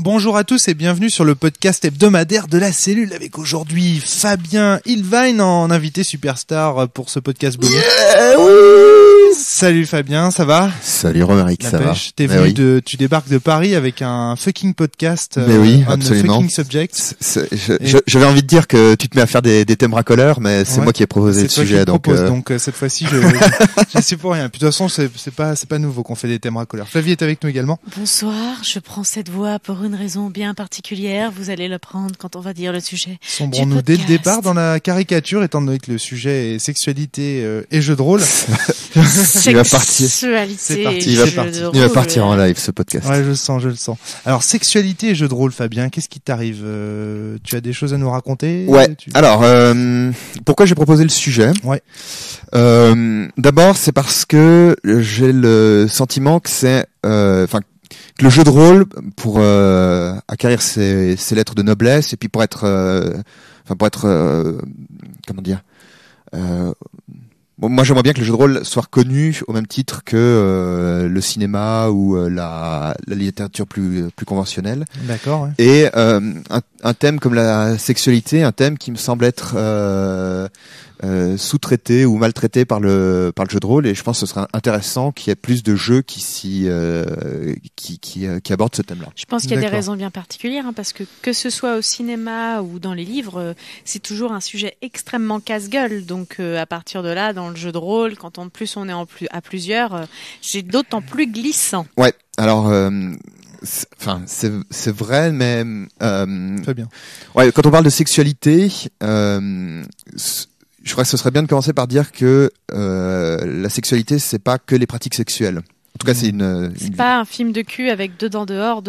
Bonjour à tous et bienvenue sur le podcast hebdomadaire de la cellule avec aujourd'hui Fabien Ilvain en invité superstar pour ce podcast bonus. Yeah, oui. Salut Fabien, ça va? Salut Romaric, ça va? T'es venu tu débarques de Paris avec un fucking podcast. Mais oui, on absolument. The fucking subject. J'avais envie de dire que tu te mets à faire des thèmes racoleurs, mais c'est moi qui ai proposé le sujet, donc cette fois-ci je sais pour rien. Puis de toute façon c'est pas nouveau qu'on fait des thèmes racoleurs. Flavie est avec nous également. Bonsoir, je prends cette voix pour une raison bien particulière. Vous allez le prendre quand on va dire le sujet. Sombrons-nous dès le départ dans la caricature, étant donné que le sujet est sexualité et jeu de rôle. Il va partir. C'est parti. Il va partir en live ce podcast. Ouais, je le sens. Alors sexualité et jeu de rôle, Fabien, qu'est-ce qui t'arrive? Tu as des choses à nous raconter? Ouais. Alors, pourquoi j'ai proposé le sujet? Ouais. D'abord, c'est parce que j'ai le sentiment que que le jeu de rôle, pour acquérir ses lettres de noblesse, et puis pour être comment dire, moi j'aimerais bien que le jeu de rôle soit reconnu au même titre que le cinéma ou la littérature plus conventionnelle. D'accord. Ouais. Et un thème comme la sexualité, un thème qui me semble être sous-traité ou maltraité par le jeu de rôle, et je pense que ce serait intéressant qu'il y ait plus de jeux qui abordent ce thème-là. Je pense qu'il y a des raisons bien particulières, parce que ce soit au cinéma ou dans les livres, c'est toujours un sujet extrêmement casse-gueule. Donc à partir de là, dans le jeu de rôle, quand en plus on est à plusieurs, c'est d'autant plus glissant. Ouais. Alors. C'est vrai, mais très bien. Ouais, quand on parle de sexualité, je crois que ce serait bien de commencer par dire que la sexualité, c'est pas que les pratiques sexuelles. En tout cas, c'est pas un film de cul avec deux dents dehors.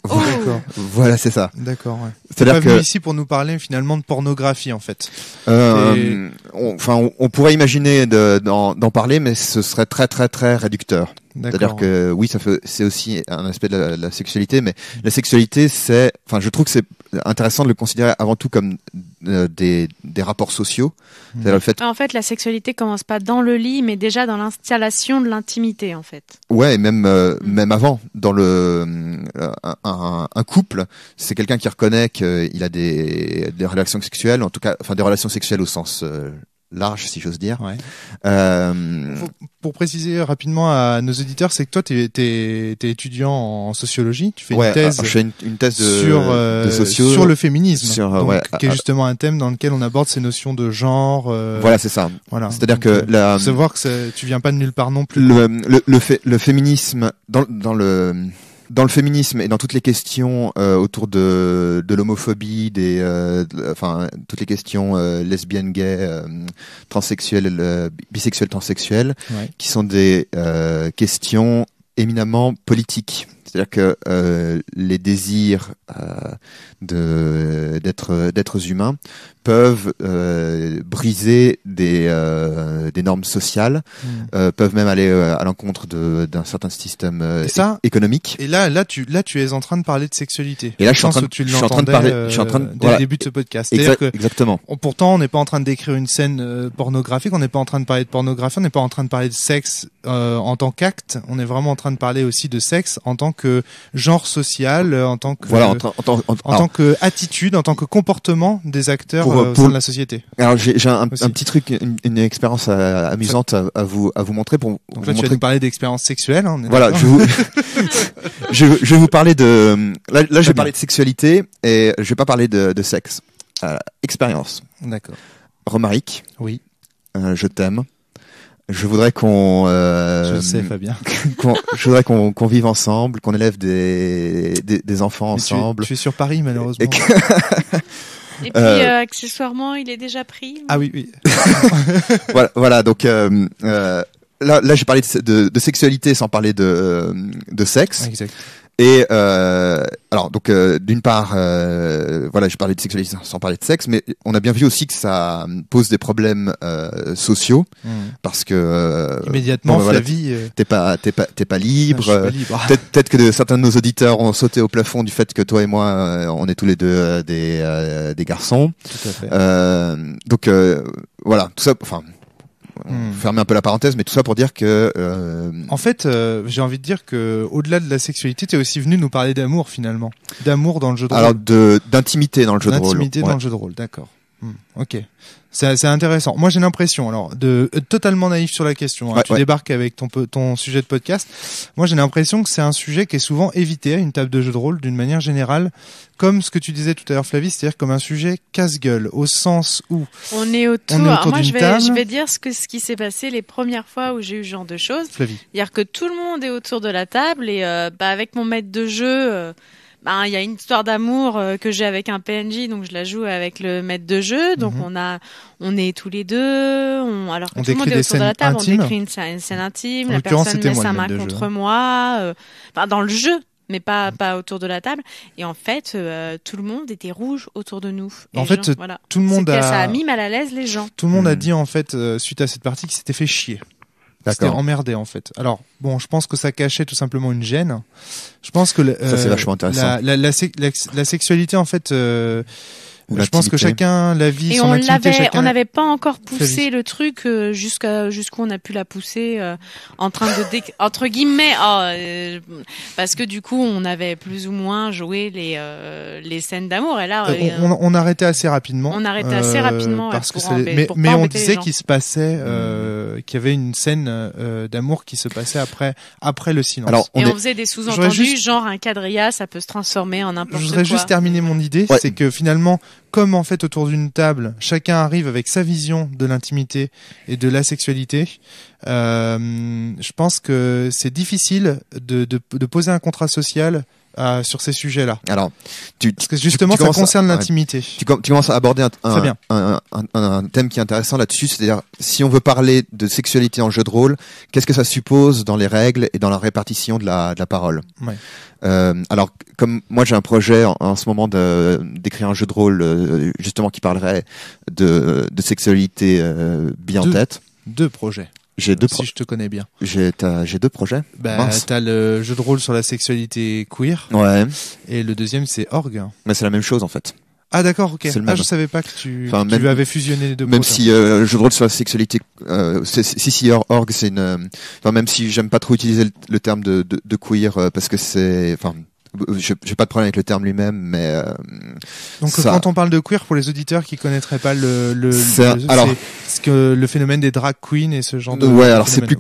Oh. D'accord. Voilà, c'est ça. D'accord. Ouais. C'est-à-dire pas venu ici pour nous parler finalement de pornographie en fait. On pourrait imaginer d'en parler, mais ce serait très très très réducteur. C'est-à-dire que oui, c'est aussi un aspect de la sexualité, mais la sexualité, je trouve que c'est intéressant de le considérer avant tout comme des rapports sociaux. C'est-à-dire le fait. En fait, la sexualité commence pas dans le lit, mais déjà dans l'installation de l'intimité, en fait. Ouais, et même avant, dans un couple, c'est quelqu'un qui reconnaît qu'il a des relations sexuelles, en tout cas, des relations sexuelles au sens large, si j'ose dire. Ouais. Pour préciser rapidement à nos auditeurs, c'est que toi, t'es étudiant en sociologie. Tu fais une thèse. Je fais une thèse de sociaux sur le féminisme, qui est justement un thème dans lequel on aborde ces notions de genre. Voilà, c'est ça. Voilà. C'est-à-dire que faut savoir que tu viens pas de nulle part non plus. Le féminisme dans le féminisme et dans toutes les questions autour de l'homophobie, toutes les questions lesbiennes, gays, transsexuelles, bisexuelles, transsexuelles, qui sont des questions éminemment politiques. C'est-à-dire que les désirs d'êtres humains peuvent briser des normes sociales, peuvent même aller à l'encontre d'un certain système économique. Et là tu es en train de parler de sexualité. Et là je suis en train de parler dès le début de ce podcast. Exactement. Pourtant on n'est pas en train de décrire une scène pornographique, on n'est pas en train de parler de pornographie, on n'est pas en train de parler de sexe en tant qu'acte, on est vraiment en train de parler aussi de sexe en tant que genre social, en tant que en tant que attitude, en tant que comportement des acteurs au sein de la société. Alors j'ai un petit truc, une expérience amusante à vous montrer pour. Donc là tu vas nous parler d'expérience sexuelle. Hein, voilà, je vais vous parler de. Là je vais parler de sexualité et je vais pas parler de sexe. Expérience. D'accord. Romaric. Oui. Je t'aime. Je voudrais je sais, Fabien. Je voudrais qu'on vive ensemble, qu'on élève des enfants ensemble. Tu es sur Paris, malheureusement. Et puis, accessoirement, il est déjà pris. Ah oui. voilà. Donc, là, j'ai parlé de sexualité sans parler de sexe. Exact. Et alors donc d'une part j'ai parlé de sexualité sans parler de sexe, mais on a bien vu aussi que ça pose des problèmes sociaux parce que immédiatement la vie t'es pas libre. Je suis pas libre. Peut-être que certains de nos auditeurs ont sauté au plafond du fait que toi et moi on est tous les deux des garçons. Tout à fait. Donc voilà, tout ça fermer un peu la parenthèse, mais tout ça pour dire que en fait, j'ai envie de dire que au-delà de la sexualité, t'es aussi venu nous parler d'amour finalement, d'amour dans le jeu de rôle. Alors d'intimité dans le jeu de rôle. D'intimité dans le jeu de rôle, d'accord. Ok, c'est intéressant. Moi, j'ai l'impression, alors, de totalement naïf sur la question. Hein. Tu débarques avec ton sujet de podcast. Moi, j'ai l'impression que c'est un sujet qui est souvent évité à une table de jeu de rôle d'une manière générale, comme ce que tu disais tout à l'heure, Flavie, c'est-à-dire comme un sujet casse-gueule, au sens où on est autour. Alors moi, je vais dire ce qui s'est passé les premières fois où j'ai eu ce genre de choses. Flavie. C'est-à-dire que tout le monde est autour de la table et avec mon maître de jeu. Il y a une histoire d'amour que j'ai avec un PNJ, donc je la joue avec le maître de jeu. Donc on est tous les deux. Alors que tout le monde est autour de la table, on décrit une scène intime. La personne met sa main contre moi, dans le jeu, mais pas autour de la table. Et en fait, tout le monde était rouge autour de nous. Et en fait, tout le monde ça a mis mal à l'aise les gens. Tout le monde a dit en fait suite à cette partie qu'il s'était fait chier. C'était emmerdé en fait. Alors bon, je pense que ça cachait tout simplement une gêne. Je pense que ça c'est vachement intéressant. La sexualité en fait. Je pense que chacun la vit. Et son activité, on n'avait pas encore poussé le truc jusqu'où on a pu la pousser en train de entre guillemets parce que du coup on avait plus ou moins joué les scènes d'amour et là on arrêtait assez rapidement. On arrêtait assez rapidement parce que mais on disait qu'il se passait qu'il y avait une scène d'amour qui se passait après le silence. Alors, on faisait des sous-entendus genre un quadrilla ça peut se transformer en n'importe quoi. Je voudrais juste terminer mon idée, c'est que finalement comme en fait autour d'une table, chacun arrive avec sa vision de l'intimité et de la sexualité, je pense que c'est difficile de poser un contrat social sur ces sujets-là. Alors, parce que justement, ça concerne l'intimité. Tu commences à aborder un thème qui est intéressant là-dessus, c'est-à-dire si on veut parler de sexualité en jeu de rôle, qu'est-ce que ça suppose dans les règles et dans la répartition de la parole. Ouais. Alors, comme moi j'ai un projet en ce moment d'écrire un jeu de rôle justement qui parlerait de sexualité bien en tête. Deux projets. J'ai deux si je te connais bien. J'ai deux projets. T'as le jeu de rôle sur la sexualité queer. Ouais. Et le deuxième c'est Orgue. Mais c'est la même chose en fait. Ah d'accord, ok. Je savais pas que tu avais fusionné les deux. Même si jeu de rôle sur la sexualité, Org, c'est une. Même si j'aime pas trop utiliser le terme de queer parce que c'est. J'ai pas de problème avec le terme lui-même, mais donc quand on parle de queer, pour les auditeurs qui connaîtraient pas le phénomène des drag queens et ce genre de alors c'est plus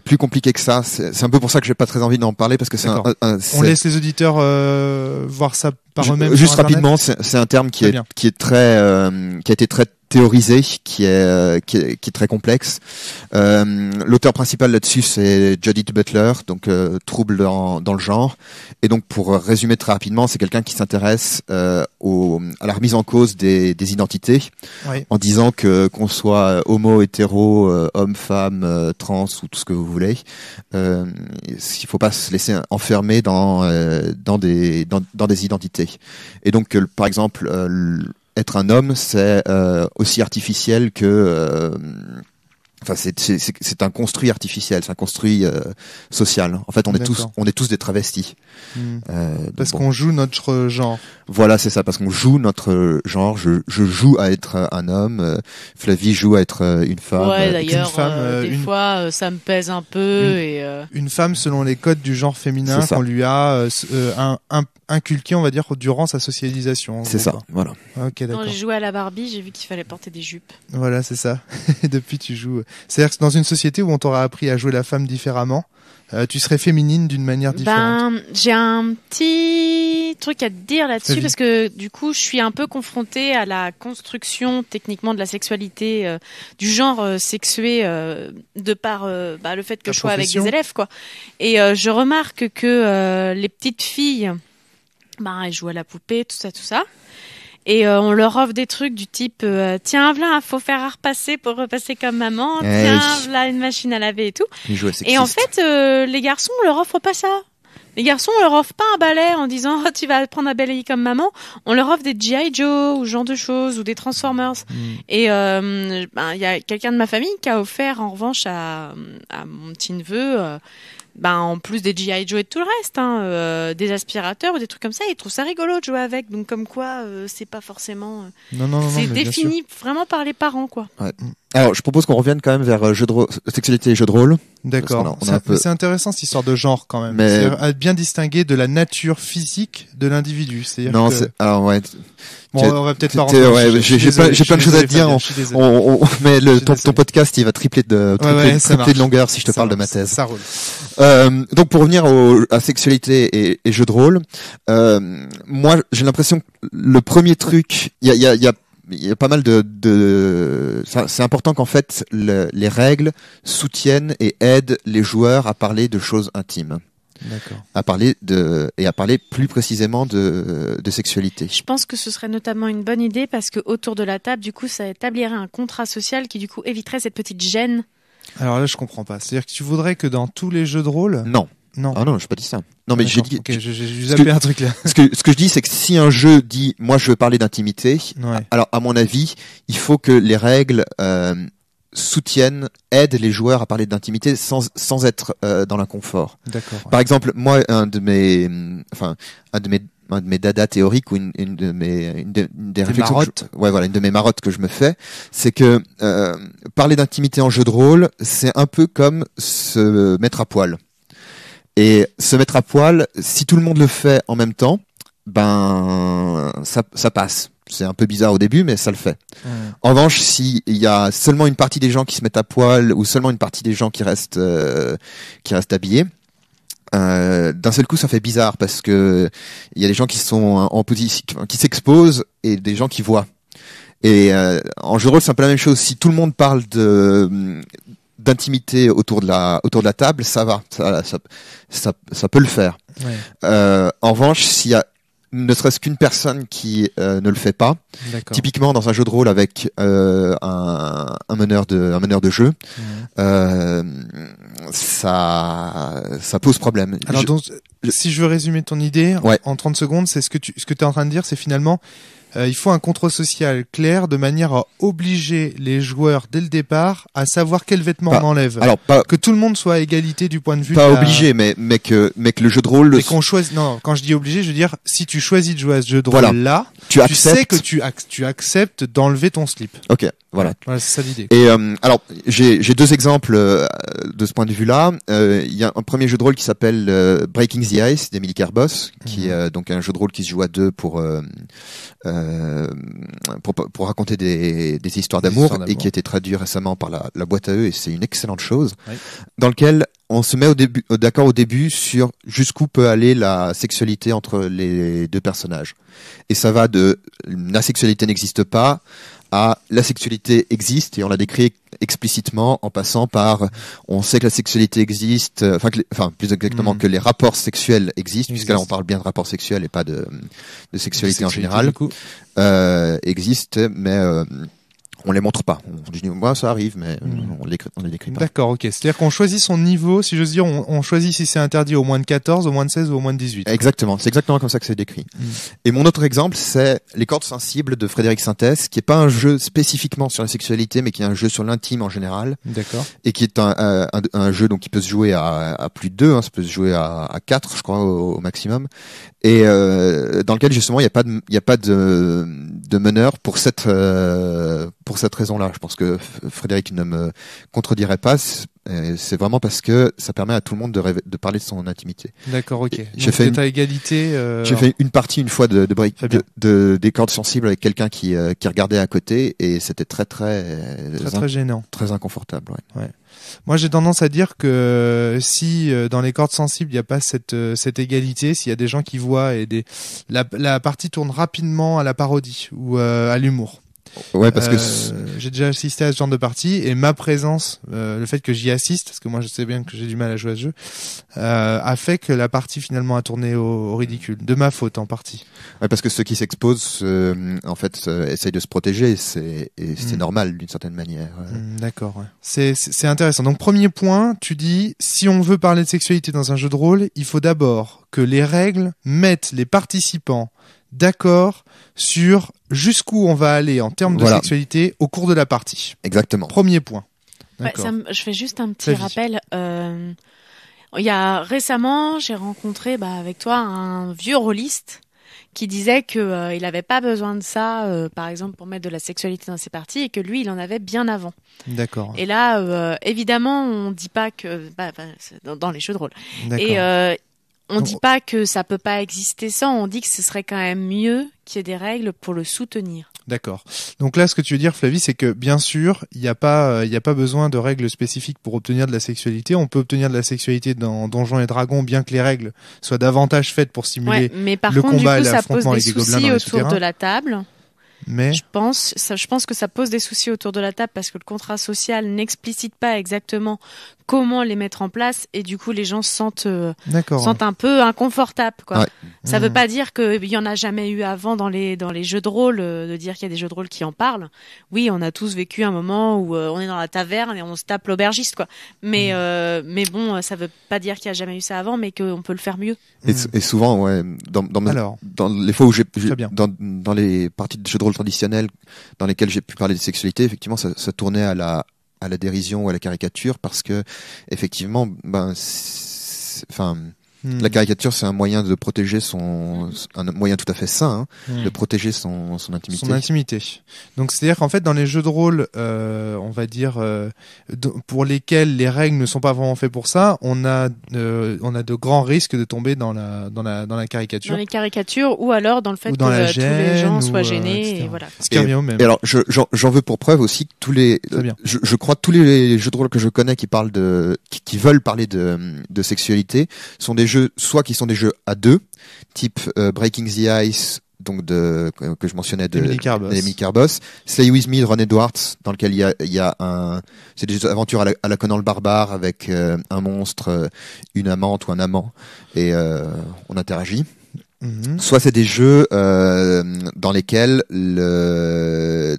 plus compliqué que ça. C'est un peu pour ça que j'ai pas très envie d'en parler parce que on laisse les auditeurs voir ça par eux-mêmes. Juste rapidement, c'est un terme qui a été très théorisé, qui est très complexe. L'auteur principal là-dessus, c'est Judith Butler, donc trouble dans le genre. Et donc, pour résumer très rapidement, c'est quelqu'un qui s'intéresse à la remise en cause des identités, en disant qu'on soit homo, hétéro, homme, femme, trans ou tout ce que vous voulez, il faut pas se laisser enfermer dans des identités. Et donc, par exemple, être un homme, c'est aussi artificiel que... c'est un construit artificiel, c'est un construit social. En fait, on est tous des travestis. Parce qu'on joue notre genre. Voilà, c'est ça, parce qu'on joue notre genre. Je joue à être un homme. Flavie joue à être une femme. Ouais, d'ailleurs, des fois, ça me pèse un peu. Une femme selon les codes du genre féminin qu'on lui a inculqué, on va dire, durant sa socialisation. C'est ça, voilà. Ok, d'accord. Quand j'ai joué à la Barbie, j'ai vu qu'il fallait porter des jupes. Voilà, c'est ça. Et depuis, tu joues. C'est-à-dire que dans une société où on t'aurait appris à jouer la femme différemment, tu serais féminine d'une manière différente. J'ai un petit truc à te dire là-dessus parce que du coup, je suis un peu confrontée à la construction techniquement de la sexualité du genre sexué de par le fait que je sois avec des élèves, quoi. Et je remarque que les petites filles, elles jouent à la poupée, tout ça. Et on leur offre des trucs du type tiens, voilà, faut faire à repasser pour repasser comme maman. Tiens, voilà une machine à laver et tout. Et en fait, les garçons, on leur offre pas ça. Les garçons, on leur offre pas un balai en disant tu vas apprendre à balayer comme maman. On leur offre des G.I. Joe ou ce genre de choses ou des Transformers. Et il y a quelqu'un de ma famille qui a offert en revanche à mon petit neveu. En plus des G.I. Joe et tout le reste, des aspirateurs ou des trucs comme ça, ils trouvent ça rigolo de jouer avec. Donc comme quoi, c'est pas forcément. Non, c'est défini vraiment par les parents, quoi. Ouais. Alors, je propose qu'on revienne quand même vers sexualité et jeu de rôle. D'accord. On a un peu... C'est intéressant cette histoire de genre quand même. Mais... C'est à bien distinguer de la nature phique de l'individu. C'est-à-dire non, que... alors ouais. Bon, on va peut-être pas rentrer. Ouais, j'ai plein de choses à te dire. Mais ton podcast, il va tripler de longueur si je te parle de ma thèse. Ça roule. Donc pour revenir à sexualité et jeu de rôle, moi j'ai l'impression que le premier truc, il y a pas mal c'est important qu'en fait les règles soutiennent et aident les joueurs à parler de choses intimes. D'accord. À parler plus précisément de sexualité. Je pense que ce serait notamment une bonne idée parce que autour de la table, du coup, ça établirait un contrat social qui du coup éviterait cette petite gêne. Alors là, je comprends pas. C'est-à-dire que tu voudrais que dans tous les jeux de rôle. Non. Ah non, j'ai pas dit ça. Non, mais j'ai dit. Ok, j'ai zappé un truc là. Ce que je dis, c'est que si un jeu dit, moi, je veux parler d'intimité, alors à mon avis, il faut que les règles aident les joueurs à parler d'intimité sans être dans l'inconfort. D'accord. Ouais. Par exemple, moi, un de mes dadas théoriques ou une des réflexions marottes. Une de mes marottes que je me fais, c'est que parler d'intimité en jeu de rôle, c'est un peu comme se mettre à poil. Et se mettre à poil, si tout le monde le fait en même temps, ça passe. C'est un peu bizarre au début, mais ça le fait. En revanche, s'il y a seulement une partie des gens qui se mettent à poil ou seulement une partie des gens qui restent habillés, d'un seul coup, ça fait bizarre parce que il y a des gens qui sont en position, qui s'exposent et des gens qui voient. Et en jeu de rôle, c'est un peu la même chose. Si tout le monde parle d'intimité autour de la table, ça va, ça peut le faire. Ouais. En revanche, s'il y a ne serait-ce qu'une personne qui ne le fait pas, typiquement dans un jeu de rôle avec un meneur de jeu, ça pose problème. Alors donc, si je veux résumer ton idée en 30 secondes, c'est ce que tu es en train de dire, c'est finalement il faut un contrôle social clair de manière à obliger les joueurs dès le départ à savoir quel vêtement on enlève. Alors que tout le monde soit à égalité du point de vue. Pas obligé, mais que le jeu de rôle. Mais qu'on choisit. Non, quand je dis obligé, je veux dire si tu choisis de jouer à ce jeu de rôle là, tu sais que tu acceptes d'enlever ton slip. Ok, voilà. Voilà, c'est ça l'idée. Et alors j'ai deux exemples de ce point de vue-là. Il y a un premier jeu de rôle qui s'appelle Breaking the Ice d'Emily Kerbos, qui est donc un jeu de rôle qui se joue à deux pour raconter des histoires d'amour et qui a été traduit récemment par la boîte à eux, et c'est une excellente chose, dans lequel on se met d'accord au début sur jusqu'où peut aller la sexualité entre les deux personnages. Et ça va de la sexualité n'existe pas à la sexualité existe, et on la décrit explicitement en passant par on sait que la sexualité existe, enfin plus exactement que les rapports sexuels existent, puisque là on parle bien de rapports sexuels et pas de sexualité en général, existent, mais on les montre pas. On dit moi ça arrive, mais on les décrit pas. D'accord, ok. C'est-à-dire qu'on choisit son niveau, si j'ose dire, on choisit si c'est interdit au moins de 14, au moins de 16 ou au moins de 18. Exactement, c'est exactement comme ça que c'est décrit. Et mon autre exemple, c'est Les cordes sensibles de Frédéric Sintès, qui est pas un jeu spécifiquement sur la sexualité, mais qui est un jeu sur l'intime en général. D'accord. Et qui est un jeu donc qui peut se jouer à plus de 2, ça peut se jouer à 4, je crois, au maximum. Et dans lequel justement il y a pas de meneur pour cette raison-là. Je pense que Frédéric ne me contredirait pas. C'est vraiment parce que ça permet à tout le monde de parler de son intimité. D'accord, ok. J'ai fait à égalité. J'ai fait une partie une fois des cordes sensibles avec quelqu'un qui regardait à côté, et c'était très gênant, très inconfortable. Ouais. Moi, j'ai tendance à dire que si dans les cordes sensibles, il n'y a pas cette égalité, s'il y a des gens qui voient et la partie tourne rapidement à la parodie ou à l'humour. Ouais, parce que j'ai déjà assisté à ce genre de partie, et ma présence, le fait que j'y assiste, parce que moi je sais bien que j'ai du mal à jouer à ce jeu, a fait que la partie finalement a tourné au ridicule, de ma faute en partie. Ouais, parce que ceux qui s'exposent, en fait, essayent de se protéger, c'est normal d'une certaine manière. D'accord, ouais. C'est intéressant. Donc premier point, tu dis, si on veut parler de sexualité dans un jeu de rôle, il faut d'abord que les règles mettent les participants d'accord sur jusqu'où on va aller en termes de sexualité au cours de la partie. Exactement. Premier point. Je fais juste un petit rappel. Il y a récemment, j'ai rencontré avec toi un vieux rôliste qui disait que il avait pas besoin de ça, par exemple pour mettre de la sexualité dans ses parties, et que lui il en avait bien avant. D'accord. Et là, évidemment, on dit pas que c'est dans les jeux de rôle. D'accord. Et on dit pas que ça peut pas exister sans. On dit que ce serait quand même mieux qu'il y ait des règles pour le soutenir. D'accord. Donc là, ce que tu veux dire, Flavie, c'est que bien sûr, il n'y a pas besoin de règles spécifiques pour obtenir de la sexualité. On peut obtenir de la sexualité dans Donjons et Dragons, bien que les règles soient davantage faites pour simuler mais par le contre, combat du coup, et ça pose l'affrontement des avec des gobelins soucis dans les autour de souterrains. la table. Mais Je pense que ça pose des soucis autour de la table parce que le contrat social n'explicite pas exactement comment les mettre en place et du coup les gens se sentent un peu inconfortables, quoi. Ouais. Ça veut pas dire qu'il y en a jamais eu avant dans les jeux de rôle, de dire qu'il y a des jeux de rôle qui en parlent. Oui, on a tous vécu un moment où on est dans la taverne et on se tape l'aubergiste, quoi. Mais bon, ça veut pas dire qu'il y a jamais eu ça avant, mais qu'on peut le faire mieux. Et souvent, ouais, dans les fois où dans les parties de jeux de rôle traditionnels dans lesquelles j'ai pu parler de sexualité, effectivement, ça tournait à la dérision ou à la caricature parce que effectivement, la caricature, c'est un moyen de protéger un moyen tout à fait sain, de protéger son intimité. Son intimité. Donc c'est-à-dire qu'en fait, dans les jeux de rôle, on va dire pour lesquels les règles ne sont pas vraiment faites pour ça, on a de grands risques de tomber dans la caricature. Dans les caricatures ou alors dans le fait que tous les gens soient gênés et voilà. Ce qui revient au même. Et alors, j'en veux pour preuve aussi que je crois que tous les jeux de rôle que je connais qui parlent qui veulent parler de sexualité sont des jeux soit qui sont des jeux à deux, type Breaking the Ice, donc que je mentionnais Emily Carbos, Slay With Me de Ron Edwards, dans lequel il y a c'est des aventures à la Conan le barbare avec un monstre, une amante ou un amant, et on interagit. Soit c'est des jeux dans lesquels on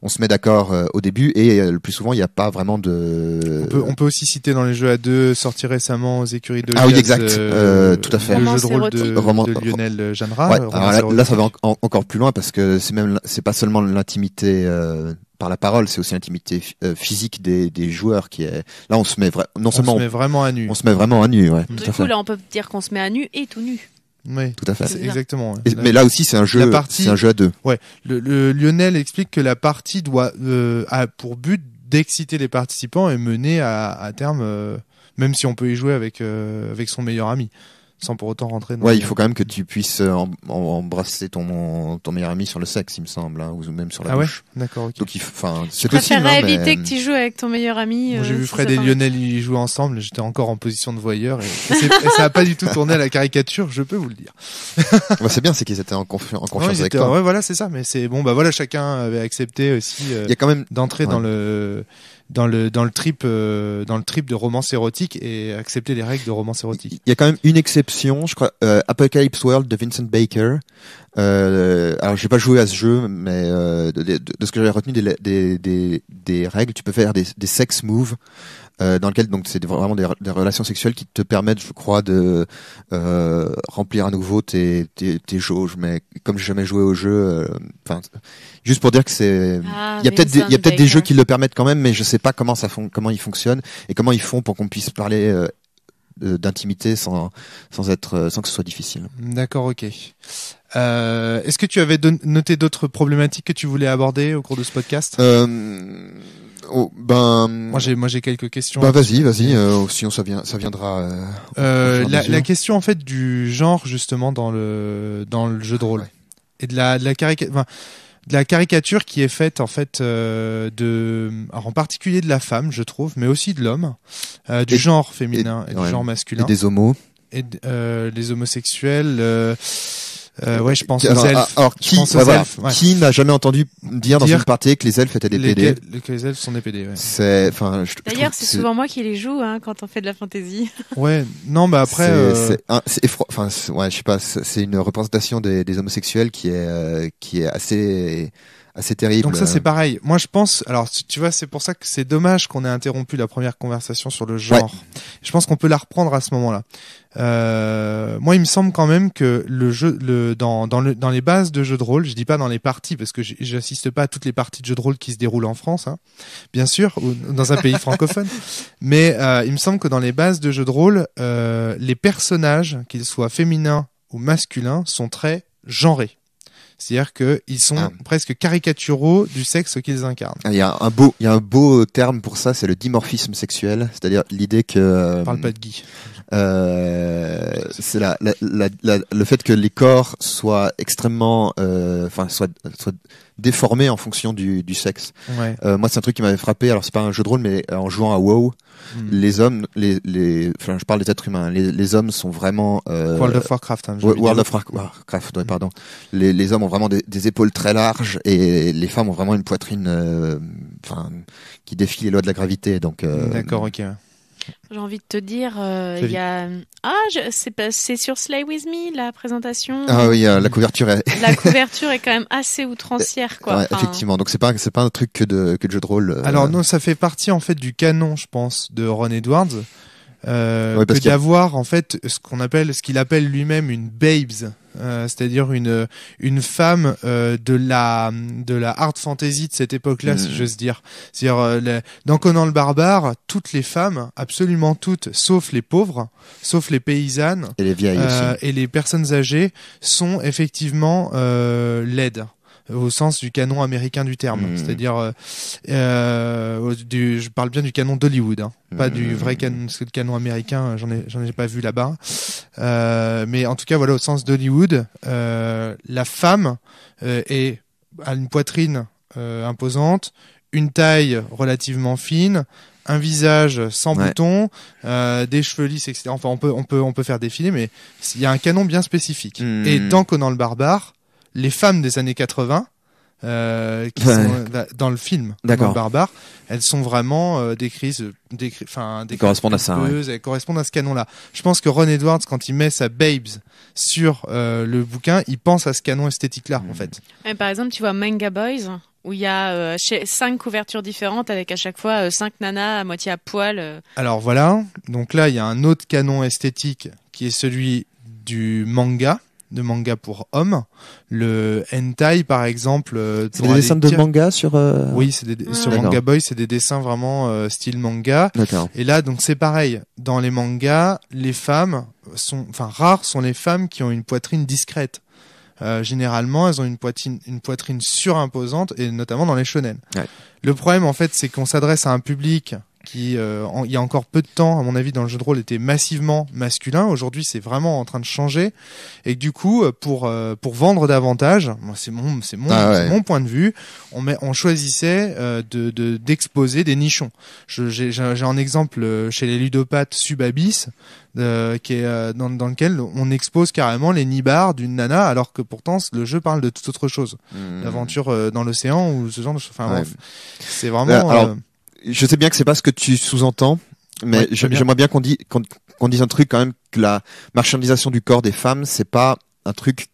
se met d'accord au début et le plus souvent il n'y a pas vraiment de. On peut aussi citer dans les jeux à deux sortis récemment aux écuries de. Ah oui, exact, tout à fait. Le jeu de rôle de Lionel Janra. Ouais, alors là ça va encore plus loin parce que c'est pas seulement l'intimité par la parole, c'est aussi l'intimité physique des joueurs qui est. Là on se met vraiment à nu. On se met vraiment à nu, ouais. Du coup là on peut dire qu'on se met à nu et tout nu. Oui, tout à fait. Exactement. Ouais. Mais là aussi, c'est un jeu à deux. Ouais. Le Lionel explique que la partie a pour but d'exciter les participants et mener à terme, même si on peut y jouer avec son meilleur ami, sans pour autant rentrer dans. Ouais, il faut quand même que tu puisses embrasser ton meilleur ami sur le sexe, il me semble, ou même sur la bouche. Ouais, d'accord. Okay. Donc, je préférerais éviter que tu joues avec ton meilleur ami. Moi, j'ai vu Fred et Lionel y jouer ensemble. J'étais encore en position de voyeur et ça a pas du tout tourné à la caricature, je peux vous le dire. C'est bien, c'est qu'ils étaient en confiance avec toi. Ouais, voilà, c'est ça. Mais c'est bon, voilà, chacun avait accepté aussi. Il y a quand même d'entrer dans le trip de romance érotique et accepter les règles de romance érotique. Il y a quand même une exception, je crois, Apocalypse World de Vincent Baker. Alors j'ai pas joué à ce jeu, mais de ce que j'avais retenu des règles, tu peux faire des sex moves. Dans lequel donc c'est vraiment des relations sexuelles qui te permettent, je crois, de remplir à nouveau tes jauges. Mais comme j'ai jamais joué au jeu, juste pour dire que il y a peut-être des jeux qui le permettent quand même, mais je sais pas comment ils fonctionnent et comment ils font pour qu'on puisse parler d'intimité sans que ce soit difficile. D'accord, ok. Est-ce que tu avais noté d'autres problématiques que tu voulais aborder au cours de ce podcast? Moi j'ai quelques questions. Vas-y, sinon ça viendra. La question en fait du genre justement dans le jeu de rôle et de la caricature qui est faite en fait alors en particulier de la femme, je trouve, mais aussi de l'homme, du genre féminin et du genre masculin. Et des homos. Et les homosexuels. Ouais, je pense aux elfes. Alors qui n'a jamais entendu dire dans une partie que les elfes étaient des PD? Que les elfes sont des PD, ouais. D'ailleurs, c'est souvent moi qui les joue, quand on fait de la fantasy. Ouais, non, mais après. Je sais pas, c'est une représentation des homosexuels qui est assez terrible. Donc ça c'est pareil. Moi je pense, alors tu vois, c'est pour ça que c'est dommage qu'on ait interrompu la première conversation sur le genre. Ouais. Je pense qu'on peut la reprendre à ce moment-là. Moi il me semble quand même que dans les bases de jeux de rôle, je dis pas dans les parties parce que j'assiste pas à toutes les parties de jeux de rôle qui se déroulent en France, bien sûr, ou dans un pays francophone. Mais il me semble que dans les bases de jeux de rôle, les personnages, qu'ils soient féminins ou masculins sont très genrés. C'est-à-dire qu'ils sont presque caricaturaux du sexe qu'ils incarnent. Il y a un beau terme pour ça, c'est le dimorphisme sexuel, c'est-à-dire l'idée que... parle pas de Guy. C'est le fait que les corps soient extrêmement, soient déformés en fonction du sexe. Ouais. Moi, c'est un truc qui m'avait frappé. Alors, c'est pas un jeu de rôle, mais en jouant à WoW, les hommes, je parle des êtres humains. Les hommes sont vraiment World of Warcraft. World of Warcraft. Ouais, pardon. Les hommes ont vraiment des épaules très larges et les femmes ont vraiment une poitrine, qui défie les lois de la gravité. Donc. D'accord, ok. J'ai envie de te dire, il y a c'est sur Slay With Me la présentation. Ah oui, la couverture est la couverture est quand même assez outrancière, quoi. Ouais, effectivement. Donc c'est pas un truc que de jeu de rôle. Alors non, ça fait partie en fait du canon, je pense, de Ron Edwards. Que d'avoir en fait ce qu'il appelle lui-même une babes, c'est-à-dire une femme de la hard fantasy de cette époque-là, si j'ose dire. C'est-à-dire dans Conan le barbare, toutes les femmes, absolument toutes, sauf les pauvres, sauf les paysannes et les vieilles aussi, et les personnes âgées, sont effectivement laides. Au sens du canon américain du terme, c'est-à-dire je parle bien du canon d'Hollywood, hein, pas du vrai canon, parce que le canon américain, j'en ai pas vu là-bas, mais en tout cas voilà, au sens d'Hollywood, la femme a une poitrine imposante, une taille relativement fine, un visage sans boutons, des cheveux lisses, etc. Enfin, on peut faire défiler, mais il y a un canon bien spécifique. Et dans Conan le barbare, les femmes des années 80, qui sont dans le film Conan le barbare, elles sont vraiment décrites, correspondent à ça. Elles correspondent à ce canon-là. Je pense que Ron Edwards, quand il met sa babes sur le bouquin, il pense à ce canon esthétique-là, en fait. Et par exemple, tu vois Manga Boys, où il y a 5 couvertures différentes avec à chaque fois 5 nanas à moitié à poil. Alors voilà, donc là il y a un autre canon esthétique qui est celui du manga. De manga pour hommes, le hentai par exemple. C'est des dessins de manga sur. Oui, c'est sur Manga Boy, c'est des dessins vraiment style manga. D'accord. Et là donc c'est pareil. Dans les mangas, les femmes rares sont les femmes qui ont une poitrine discrète. Généralement, elles ont une poitrine surimposante et notamment dans les shonen. Ouais. Le problème en fait, c'est qu'on s'adresse à un public qui, il y a encore peu de temps, à mon avis, dans le jeu de rôle, était massivement masculin. Aujourd'hui, c'est vraiment en train de changer. Et que, du coup, pour vendre davantage, c'est mon point de vue, on choisissait d'exposer des nichons. J'ai un exemple chez les ludopathes Subabis, qui est dans lequel on expose carrément les nibards d'une nana, alors que pourtant le jeu parle de toute autre chose. L'aventure dans l'océan ou ce genre de choses. Enfin, bref, c'est vraiment. Je sais bien que c'est pas ce que tu sous-entends, mais j'aimerais bien qu'on dise un truc quand même, que la marchandisation du corps des femmes, c'est pas un truc,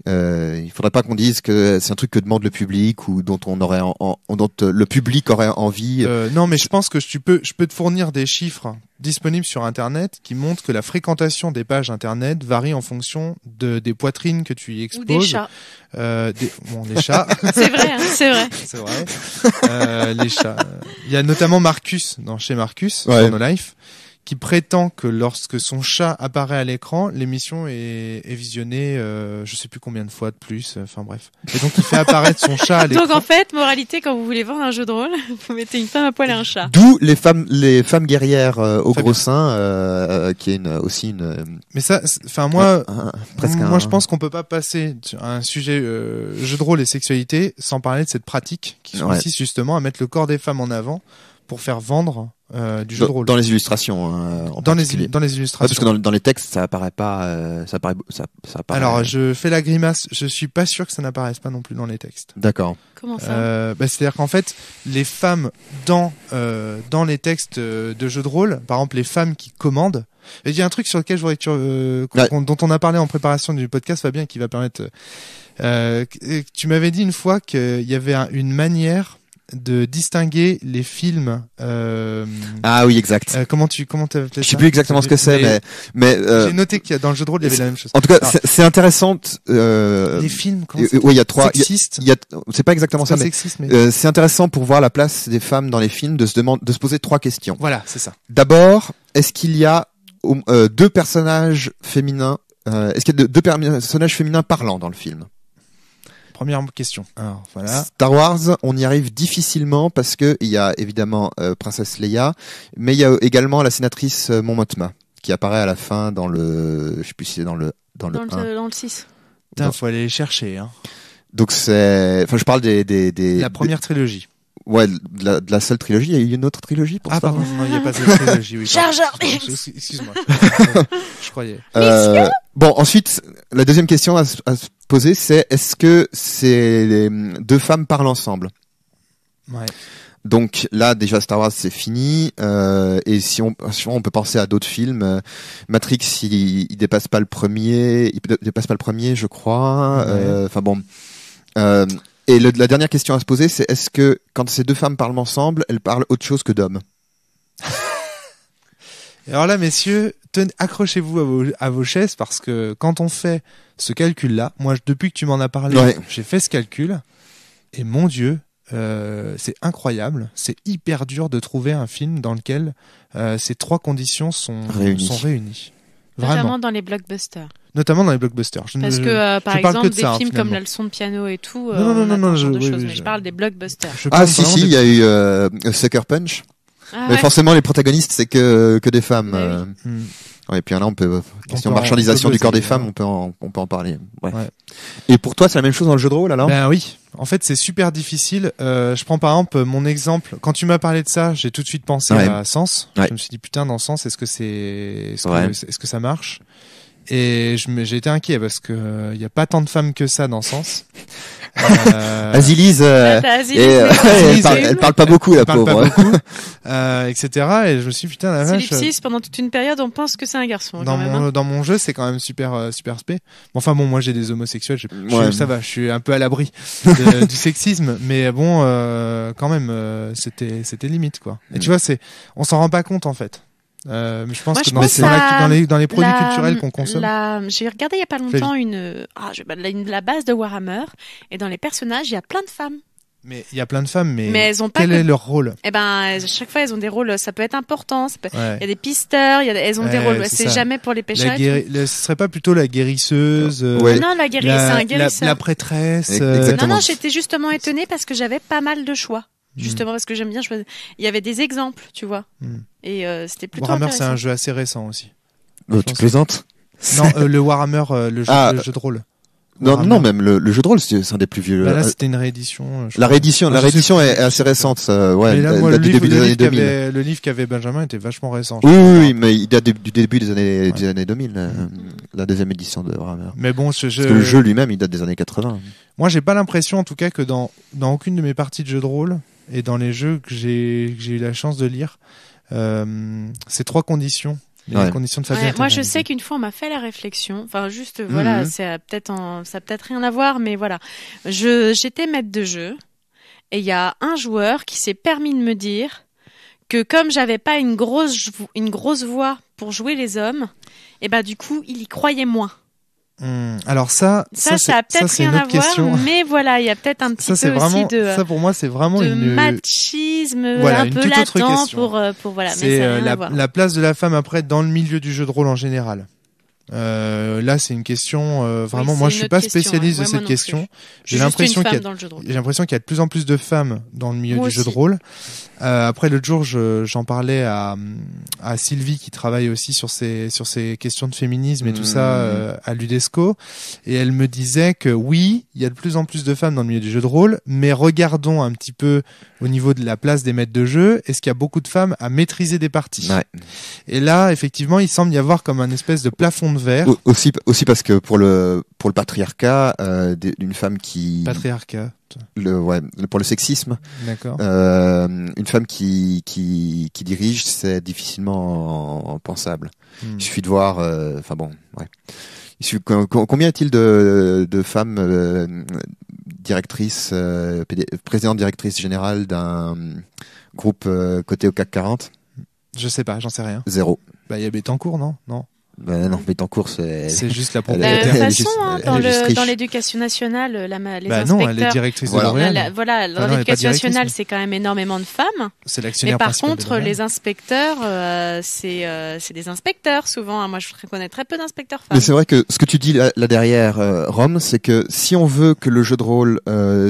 il faudrait pas qu'on dise que c'est un truc que demande le public ou dont dont le public aurait envie. Non, mais je pense que je peux te fournir des chiffres disponibles sur Internet qui montrent que la fréquentation des pages Internet varie en fonction des poitrines que tu y exposes. Ou des chats. Les chats. C'est vrai, hein, c'est vrai. C'est vrai. Les chats. Il y a notamment Marcus, chez Marcus, sur No Life, qui prétend que lorsque son chat apparaît à l'écran, l'émission est visionnée, je sais plus combien de fois de plus, enfin bref. Et donc il fait apparaître son chat à l'écran. Donc en fait, moralité, quand vous voulez vendre un jeu de rôle, vous mettez une femme à poil et un chat. D'où les femmes guerrières au gros sein, qui est aussi une. Mais ça, moi, je pense qu'on peut pas passer à un sujet jeu de rôle et sexualité sans parler de cette pratique qui consiste justement à mettre le corps des femmes en avant pour faire vendre du jeu de rôle. Dans les illustrations, dans les illustrations. Parce que dans les textes, ça apparaît pas. Ça apparaît. Alors, je fais la grimace. Je suis pas sûr que ça n'apparaisse pas non plus dans les textes. D'accord. Comment ça c'est-à-dire qu'en fait, les femmes dans les textes de jeux de rôle, par exemple, les femmes qui commandent. Et il y a un truc sur lequel je voudrais dont on a parlé en préparation du podcast, Fabien, qui va permettre. Tu m'avais dit une fois qu'il y avait une manière de distinguer les films. Ah oui, exact. Comment t'as appelé ça? Je sais plus exactement ce que c'est, mais j'ai noté qu'il y a dans le jeu de rôle il y avait la même chose. En tout cas, c'est intéressant. Les films. Oui, il y a 3. Sexistes. C'est pas exactement ça, mais c'est intéressant pour voir la place des femmes dans les films, de se poser 3 questions. Voilà, c'est ça. D'abord, est-ce qu'il y a 2 personnages féminins est-ce qu'il y a deux personnages féminins parlants dans le film? Première question. Alors, voilà. Star Wars, on y arrive difficilement parce que il y a évidemment Princesse Leia, mais il y a également la sénatrice Mon Mothma qui apparaît à la fin dans le, je sais plus si c'est dans le 1. Dans le 6. Putain, faut aller les chercher, hein. Donc enfin, je parle des la première trilogie. Ouais, de la seule trilogie. Il y a eu une autre trilogie pour Star Pardon, Wars. non, il n'y a pas de trilogie, oui. Jar Jar Excuse-moi. Je croyais. Bon, ensuite, la deuxième question à se poser, c'est est-ce que ces deux femmes parlent ensemble? Ouais. Donc là, déjà, Star Wars, c'est fini. Et si on peut penser à d'autres films, Matrix, il dépasse pas le premier. Il dépasse pas le premier, je crois. Enfin bon. Et la dernière question à se poser, c'est est-ce que quand ces deux femmes parlent ensemble, elles parlent autre chose que d'hommes? Et alors là, messieurs, accrochez-vous à vos chaises parce que quand on fait ce calcul-là, moi, depuis que tu m'en as parlé, j'ai fait ce calcul et mon Dieu, c'est incroyable, c'est hyper dur de trouver un film dans lequel ces trois conditions sont réunies. Vraiment. Notamment dans les blockbusters. Notamment dans les blockbusters. Parce que, par exemple, des films comme La La leçon de piano et tout, non, je parle des blockbusters. Si, il y a eu Sucker Punch. Mais forcément, les protagonistes, c'est que des femmes. Ouais, et puis là, question marchandisation du corps des femmes, on peut en parler. Ouais. Et pour toi, c'est la même chose dans le jeu de rôle, alors? Ben oui. En fait, c'est super difficile. Je prends par exemple mon exemple. Quand tu m'as parlé de ça, j'ai tout de suite pensé à Sens. Je me suis dit, putain, dans Sens, est-ce que ça marche? Et j'ai été inquiet parce que il y a pas tant de femmes que ça dans Sens. Azilise, elle parle pas beaucoup, la pauvre. Etc. Et je me suis dit, putain, la vache. Solipsis, pendant toute une période, on pense que c'est un garçon. Dans mon jeu, c'est quand même super spé. Enfin bon, moi j'ai des homosexuels, ça va, je suis un peu à l'abri du sexisme, mais bon, quand même, c'était limite, quoi. Et tu vois, on s'en rend pas compte, en fait. Mais je pense que dans les produits culturels qu'on consomme. J'ai regardé il y a pas longtemps la base de Warhammer, et dans les personnages, il y a plein de femmes. Mais il y a plein de femmes, mais elles ont pas quel est leur rôle? Eh ben, chaque fois, elles ont des rôles, ça peut être important, il y a des pisteurs, elles ont des rôles, c'est jamais pour les pêcheurs. Ce serait pas plutôt la guérisseuse? Non, la guérisseuse, c'est un guérisseur. La prêtresse. Non, j'étais justement étonnée parce que j'avais pas mal de choix. Justement parce que j'aime bien choisir. Il y avait des exemples, tu vois. Et c'était plutôt Warhammer, intéressant. c'est un jeu assez récent aussi. Tu plaisantes? Non, le Warhammer, le jeu de rôle. Non, même le jeu de rôle, c'est un des plus vieux. Là, c'était une réédition. La réédition est assez récente. Ouais, là, date du début des années 2000. Le livre qu'avait Benjamin était vachement récent. Oui, mais il date du début des années 2000. La deuxième édition de Warhammer. Mais bon, parce que le jeu lui-même, il date des années 80. Moi, j'ai pas l'impression, en tout cas, que dans aucune de mes parties de jeux de rôle et dans les jeux que j'ai eu la chance de lire, ces trois conditions. Les conditions de Fabien. Moi, je sais qu'une fois, on m'a fait la réflexion. Enfin, juste, voilà, ça a peut-être rien à voir, mais voilà. J'étais maître de jeu, et il y a un joueur qui s'est permis de me dire que comme j'avais pas une grosse voix pour jouer les hommes, et ben du coup, il y croyait moins. Alors ça a peut-être rien à voir, mais voilà, il y a peut-être un petit peu aussi de ça pour moi c'est vraiment une machisme un peu latent pour voilà, c'est la place de la femme après dans le milieu du jeu de rôle en général. Là c'est une question vraiment moi je suis pas spécialiste de cette question. J'ai l'impression qu'il y a de plus en plus de femmes dans le milieu du jeu de rôle. Après l'autre jour j'en parlais à Sylvie qui travaille aussi sur ces questions de féminisme et tout ça à l'UDESCO, et elle me disait que oui, il y a de plus en plus de femmes dans le milieu du jeu de rôle, mais regardons un petit peu au niveau de la place des maîtres de jeu, est-ce qu'il y a beaucoup de femmes à maîtriser des parties? Et là effectivement il semble y avoir comme un espèce de plafond de verre. Aussi parce que pour le patriarcat, d'une femme qui pour le sexisme, d'accord. Une femme qui dirige, c'est difficilement pensable. Il suffit de voir, combien y a-t-il de femmes directrices, présidente directrice générale d'un groupe coté au CAC 40? Je sais pas, j'en sais rien. 0. Bah il y a Bettencourt, non? Ben non, Bettencourt, c'est juste la De la propriétaire. même Elle est façon, juste- hein, elle est juste riche. dans l'éducation nationale, les Bah inspecteurs. non, elle est directrice Voilà. de L'Oréal. Voilà, dans non, elle est pas l'éducation directrice, nationale, mais- c'est quand même énormément de femmes. C'est Mais l'actionnaire par principal de contre, L'Oréal. les inspecteurs, c'est des inspecteurs souvent, hein. Moi, je connais très peu d'inspecteurs femmes. Mais c'est vrai que ce que tu dis là derrière, Rome, c'est que si on veut que le jeu de rôle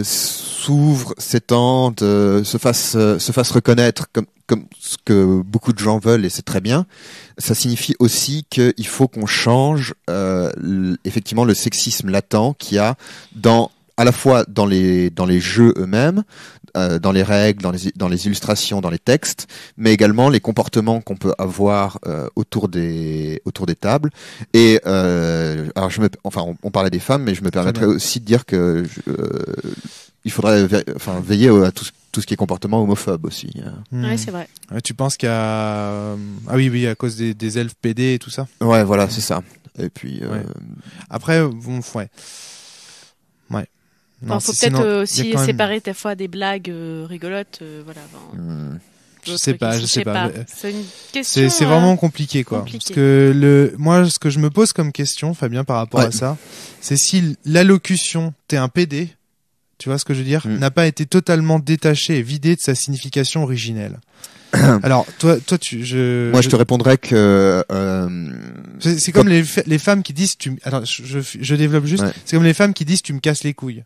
s'ouvre, s'étende, se fasse reconnaître comme ce que beaucoup de gens veulent, et c'est très bien, ça signifie aussi qu'il faut qu'on change effectivement le sexisme latent qu'il y a à la fois dans les jeux eux-mêmes, dans les règles, dans les illustrations, dans les textes, mais également les comportements qu'on peut avoir autour des tables. Et alors on parlait des femmes, mais je me permettrais aussi de dire que il faudrait veiller à tout ce qui est comportement homophobe aussi. Ouais, c'est vrai. Tu penses qu'il y a ah oui à cause des elfes PD et tout ça. Ouais, voilà, c'est ça. Et puis après bon ouais. Il faut peut-être aussi séparer des fois des blagues rigolotes, voilà. Je sais pas. C'est une question. C'est vraiment compliqué, quoi. Parce que moi, ce que je me pose comme question, Fabien, par rapport à ça, c'est si l'allocution "t'es un PD", tu vois ce que je veux dire, n'a pas été totalement détachée et vidée de sa signification originelle. Alors, toi, moi, je te répondrais que c'est comme les femmes qui disent attends, je développe juste. Ouais. C'est comme les femmes qui disent "tu me casses les couilles".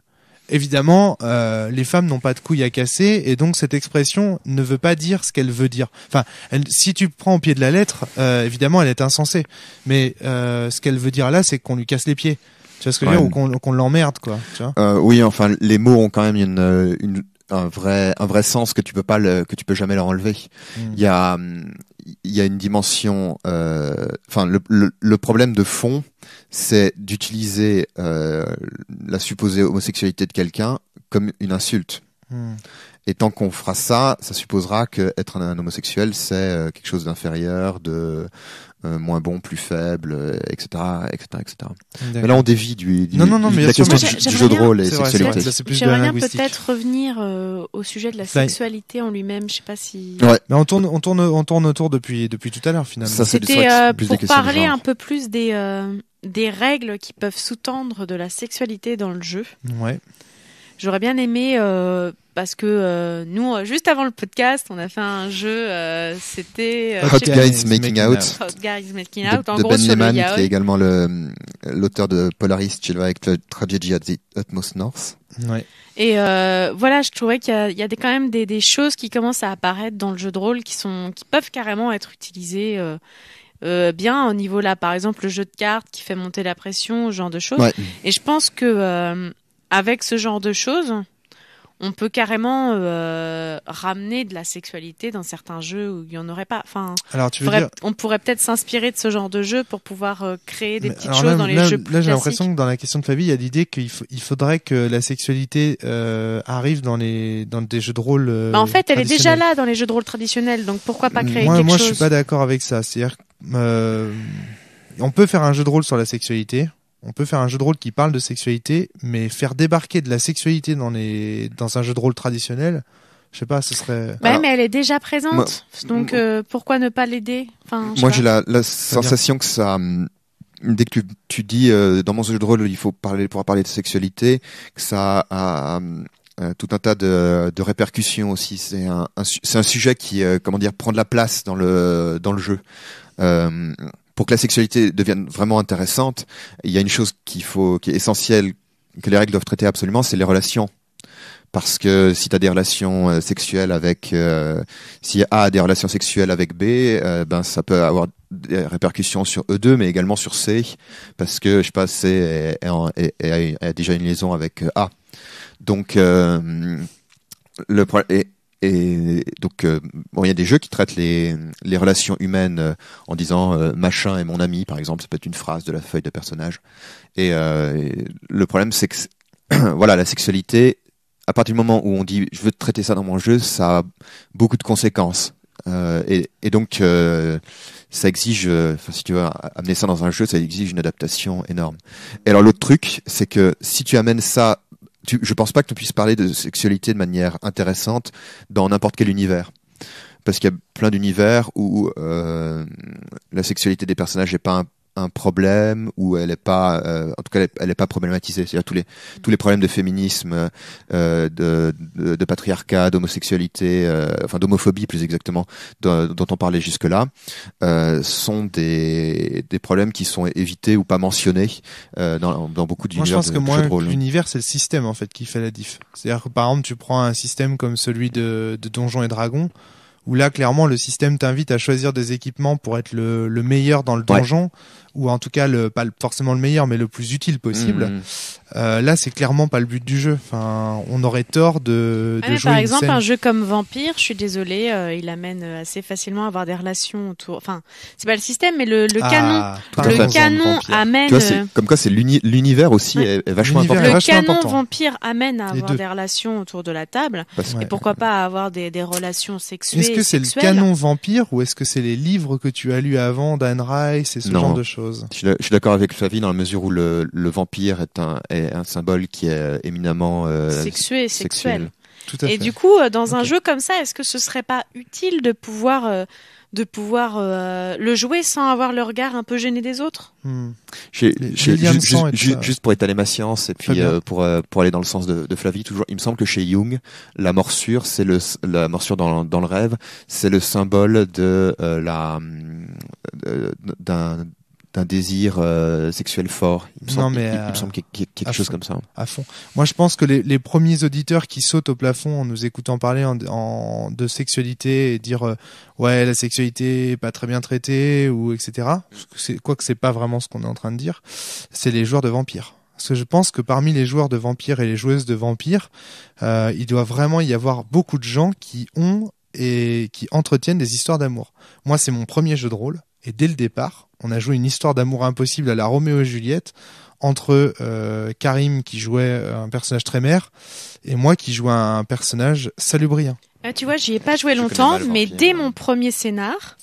Évidemment, les femmes n'ont pas de couilles à casser, et donc cette expression ne veut pas dire ce qu'elle veut dire. Enfin, si tu prends au pied de la lettre, évidemment, elle est insensée. Mais ce qu'elle veut dire là, c'est qu'on lui casse les pieds. Tu vois ce que je veux dire, ou qu'on l'emmerde, quoi. Tu vois oui, enfin, les mots ont quand même un vrai sens que tu peux jamais leur enlever. Il y a une dimension, le problème de fond, c'est d'utiliser la supposée homosexualité de quelqu'un comme une insulte. Et tant qu'on fera ça, ça supposera que être un homosexuel, c'est quelque chose d'inférieur, de moins bon, plus faible, etc., etc. Mais là, on dévie de la question du jeu de rôle et sexualité. J'aimerais bien peut-être revenir au sujet de la sexualité en lui-même. Je sais pas si. Ouais. Mais on tourne autour depuis tout à l'heure finalement. Ça, c'était pour parler un peu plus des règles qui peuvent sous-tendre de la sexualité dans le jeu. Ouais. J'aurais bien aimé parce que nous, juste avant le podcast, on a fait un jeu. C'était Hot Guys Making Out. Hot Guys Making Out. En de gros, Ben sur Lehman, le yaoi. qui est également l'auteur de Polaris, Chilliwack Tragedy at the Utmost North. Ouais. Et voilà, je trouvais qu'il y a quand même des choses qui commencent à apparaître dans le jeu de rôle qui peuvent carrément être utilisées. Bien au niveau là, par exemple le jeu de cartes qui fait monter la pression, ce genre de choses. Ouais. Et je pense que avec ce genre de choses, on peut carrément ramener de la sexualité dans certains jeux où il y en aurait pas. Enfin, alors, on pourrait peut-être s'inspirer de ce genre de jeu pour pouvoir créer des petites choses dans les jeux plus Là, j'ai l'impression que dans la question de Fabie, il y a l'idée qu'il faudrait que la sexualité arrive dans des jeux de rôle. En fait, elle est déjà là dans les jeux de rôle traditionnels, donc pourquoi pas créer quelque chose ? Moi, je suis pas d'accord avec ça. C'est-à-dire, on peut faire un jeu de rôle sur la sexualité. On peut faire un jeu de rôle qui parle de sexualité, mais faire débarquer de la sexualité dans un jeu de rôle traditionnel, je sais pas, ce serait. Bah mais elle est déjà présente, donc pourquoi ne pas l'aider ? Enfin, moi, j'ai la sensation que ça. Dès que tu dis dans mon jeu de rôle, il faut pouvoir parler de sexualité, que ça a tout un tas de répercussions aussi. C'est un sujet qui prend de la place dans le jeu. Pour que la sexualité devienne vraiment intéressante, il y a une chose qui est essentielle, que les règles doivent traiter absolument, c'est les relations. Parce que si tu as des relations sexuelles avec, si A a des relations sexuelles avec B, ça peut avoir des répercussions sur eux deux, mais également sur C, parce que, je sais pas, C a déjà une liaison avec A. Donc, le problème et donc il y a des jeux qui traitent les relations humaines en disant machin est mon ami, par exemple, ça peut être une phrase de la feuille de personnage. Et le problème, c'est que voilà, la sexualité, à partir du moment où on dit je veux traiter ça dans mon jeu, ça a beaucoup de conséquences. Et donc ça exige, si tu veux amener ça dans un jeu, ça exige une adaptation énorme. Et alors l'autre truc, c'est que si tu amènes ça, je pense pas que tu puisses parler de sexualité de manière intéressante dans n'importe quel univers. Parce qu'il y a plein d'univers où la sexualité des personnages n'est pas un problème ou elle est pas, en tout cas, elle est pas problématisée. C'est-à-dire tous les problèmes de féminisme, de patriarcat, d'homosexualité, enfin d'homophobie plus exactement, dont on parlait jusque-là, sont des problèmes qui sont évités ou pas mentionnés dans beaucoup d'univers de jeux de rôle. Moi, je pense que l'univers, c'est le système en fait qui fait la diff. C'est-à-dire que par exemple, tu prends un système comme celui de Donjons et Dragons, où là, clairement, le système t'invite à choisir des équipements pour être le meilleur dans le donjon, ou en tout cas pas forcément le meilleur, mais le plus utile possible. Là, c'est clairement pas le but du jeu. Enfin, on aurait tort de jouer par une exemple, scène. un jeu comme Vampire, je suis désolée, il amène assez facilement à avoir des relations autour. Enfin, c'est pas le système, mais le canon amène. Tu vois, c'est comme quoi c'est l'univers aussi est vachement important. Le canon Vampire amène à avoir des relations autour de la table. Et pourquoi pas avoir des relations sexuelles. Est-ce que c'est le canon Vampire ou est-ce que c'est les livres que tu as lus avant d'Anne Rice et ce genre de choses? Je suis d'accord avec Flavie dans la mesure où le vampire est un symbole qui est éminemment sexuel. Tout à fait. Et du coup, dans un jeu comme ça, est-ce que ce serait pas utile de pouvoir le jouer sans avoir le regard un peu gêné des autres? Juste pour étaler ma science et puis pour aller dans le sens de Flavie, toujours, il me semble que chez Jung, la morsure, c'est la morsure dans le rêve, c'est le symbole de d'un désir sexuel fort. Il me semble qu'il y a quelque chose comme ça. À fond. Moi, je pense que les premiers auditeurs qui sautent au plafond en nous écoutant parler de sexualité et dire ouais, la sexualité est pas très bien traitée ou etc. Quoique c'est pas vraiment ce qu'on est en train de dire. C'est les joueurs de vampires. Parce que je pense que parmi les joueurs de vampires et les joueuses de vampires, il doit vraiment y avoir beaucoup de gens qui ont et qui entretiennent des histoires d'amour. Moi, c'est mon premier jeu de rôle. Et dès le départ, on a joué une histoire d'amour impossible à la Roméo et Juliette entre Karim qui jouait un personnage très mère et moi qui jouais un personnage salubrien. Tu vois, j'y ai pas joué longtemps, mais dès mon premier scénar,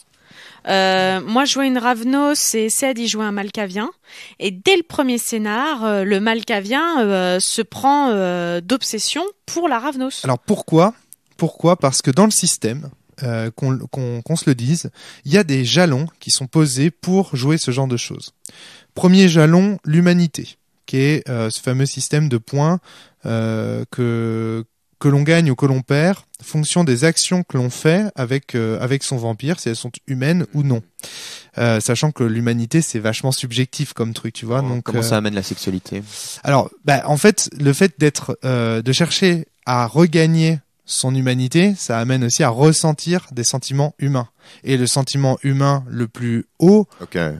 moi je jouais une Ravnos et Ced il jouait un Malkavien. Et dès le premier scénar, le Malkavien se prend d'obsession pour la Ravnos. Alors pourquoi ? Parce que dans le système, qu'on se le dise, il y a des jalons qui sont posés pour jouer ce genre de choses. Premier jalon, l'humanité, qui est ce fameux système de points que l'on gagne ou que l'on perd, fonction des actions que l'on fait avec son vampire, si elles sont humaines ou non. Sachant que l'humanité c'est vachement subjectif comme truc, tu vois. Donc comment ça amène la sexualité ? Alors, en fait, le fait de chercher à regagner son humanité, ça amène aussi à ressentir des sentiments humains. Et le sentiment humain le plus haut,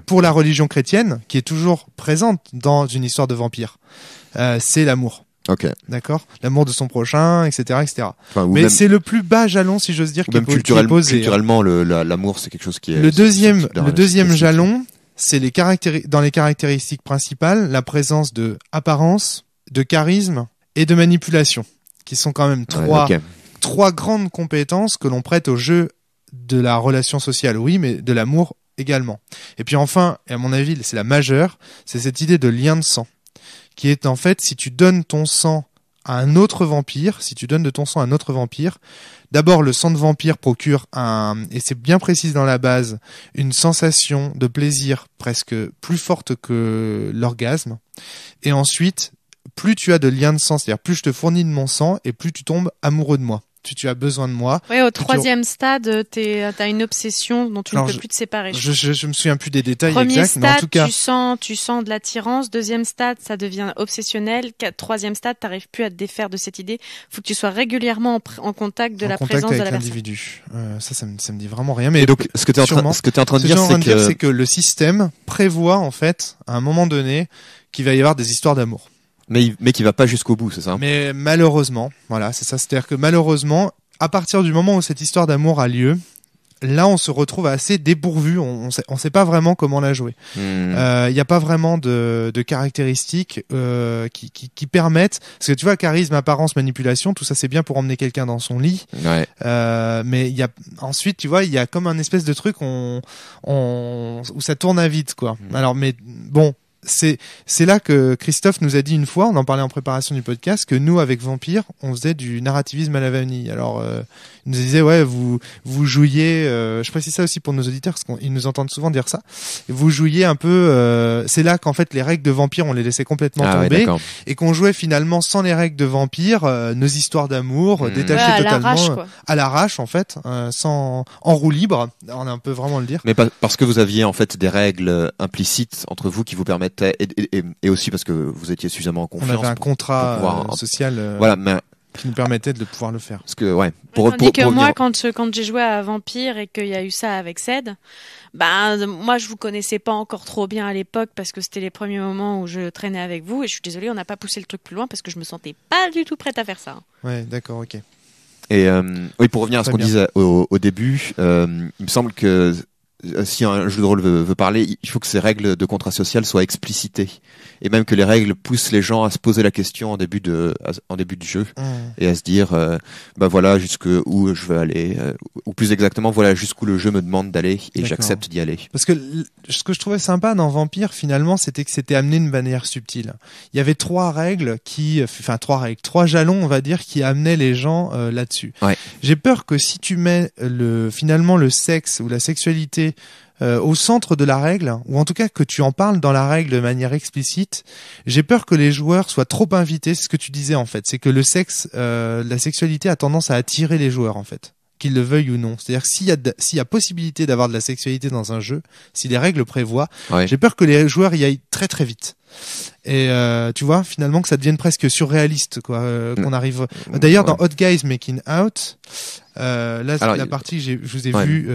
pour la religion chrétienne, qui est toujours présente dans une histoire de vampire, c'est l'amour. D'accord, l'amour de son prochain, etc., etc. Enfin, mais c'est le plus bas jalon, si j'ose dire, qui est posé. Culturellement, l'amour, c'est quelque chose qui est. Le deuxième jalon, c'est dans les caractéristiques principales, la présence de apparence, de charisme et de manipulation, qui sont quand même trois grandes compétences que l'on prête au jeu de la relation sociale, oui, mais de l'amour également. Et puis enfin, et à mon avis, c'est la majeure, c'est cette idée de lien de sang, qui est en fait, si tu donnes ton sang à un autre vampire, d'abord le sang de vampire procure et c'est bien précis dans la base, une sensation de plaisir presque plus forte que l'orgasme. Et ensuite, plus tu as de liens de sang, c'est-à-dire plus je te fournis de mon sang et plus tu tombes amoureux de moi. Tu as besoin de moi. Oui, au troisième stade, t'as une obsession dont tu ne peux plus te séparer. Je me souviens plus des détails exacts, stade, mais en tout cas. Tu sens de l'attirance. Deuxième stade, ça devient obsessionnel. Troisième stade, t'arrives plus à te défaire de cette idée. Faut que tu sois régulièrement en contact de la présence de la personne. L'individu. Ça me dit vraiment rien. Mais et donc, ce que tu es en train de dire, c'est que le système prévoit, en fait, à un moment donné, qu'il va y avoir des histoires d'amour. Mais qui va pas jusqu'au bout, c'est ça? Mais malheureusement, voilà, c'est ça. C'est-à-dire que malheureusement, à partir du moment où cette histoire d'amour a lieu, là, on se retrouve assez dépourvu. On sait pas vraiment comment la jouer. Il y a pas vraiment de caractéristiques qui permettent. Parce que tu vois, charisme, apparence, manipulation, tout ça, c'est bien pour emmener quelqu'un dans son lit. Ouais. Mais il y a ensuite, tu vois, il y a comme un espèce de truc où ça tourne à vide, quoi. Alors, mais bon. c'est là que Christophe nous a dit une fois, on en parlait en préparation du podcast, que nous avec Vampire, on faisait du narrativisme à la vanille. Alors il nous disait ouais, vous jouiez, je précise ça aussi pour nos auditeurs parce qu'ils nous entendent souvent dire ça. Vous jouiez un peu, c'est là qu'en fait les règles de Vampire on les laissait complètement tomber et qu'on jouait finalement sans les règles de Vampire, nos histoires d'amour détachées totalement à l'arrache en fait, sans en roue libre, on peut vraiment le dire. Mais parce que vous aviez en fait des règles implicites entre vous qui vous permettaient et aussi parce que vous étiez suffisamment en confiance. On avait un contrat social. Voilà, mais qui nous permettait de pouvoir le faire. Parce que ouais. Tandis que moi, quand j'ai joué à Vampire et qu'il y a eu ça avec Ced, moi je vous connaissais pas encore trop bien à l'époque parce que c'était les premiers moments où je traînais avec vous et je suis désolée, on n'a pas poussé le truc plus loin parce que je me sentais pas du tout prête à faire ça. Ouais, d'accord, ok. Et oui, pour revenir à ce qu'on disait au début, il me semble que si un jeu de rôle veut parler, il faut que ces règles de contrat social soient explicitées et même que les règles poussent les gens à se poser la question en début du jeu et à se dire voilà jusqu'où je veux aller ou plus exactement voilà jusqu'où le jeu me demande d'aller et j'accepte d'y aller. Parce que ce que je trouvais sympa dans Vampire finalement, c'était que c'était amené d'une manière subtile. Il y avait trois jalons on va dire qui amenaient les gens là-dessus. Ouais. J'ai peur que si tu mets finalement le sexe ou la sexualité au centre de la règle, ou en tout cas que tu en parles dans la règle de manière explicite, j'ai peur que les joueurs soient trop invités. C'est ce que tu disais en fait, c'est que le sexe, la sexualité a tendance à attirer les joueurs en fait, qu'ils le veuillent ou non. C'est-à-dire que s'il y a possibilité d'avoir de la sexualité dans un jeu, si les règles prévoient, j'ai peur que les joueurs y aillent très très vite. Et tu vois, finalement que ça devienne presque surréaliste, quoi. Qu'on arrive. D'ailleurs, dans Hot Guys Making Out, là, c'est la partie que je vous ai vu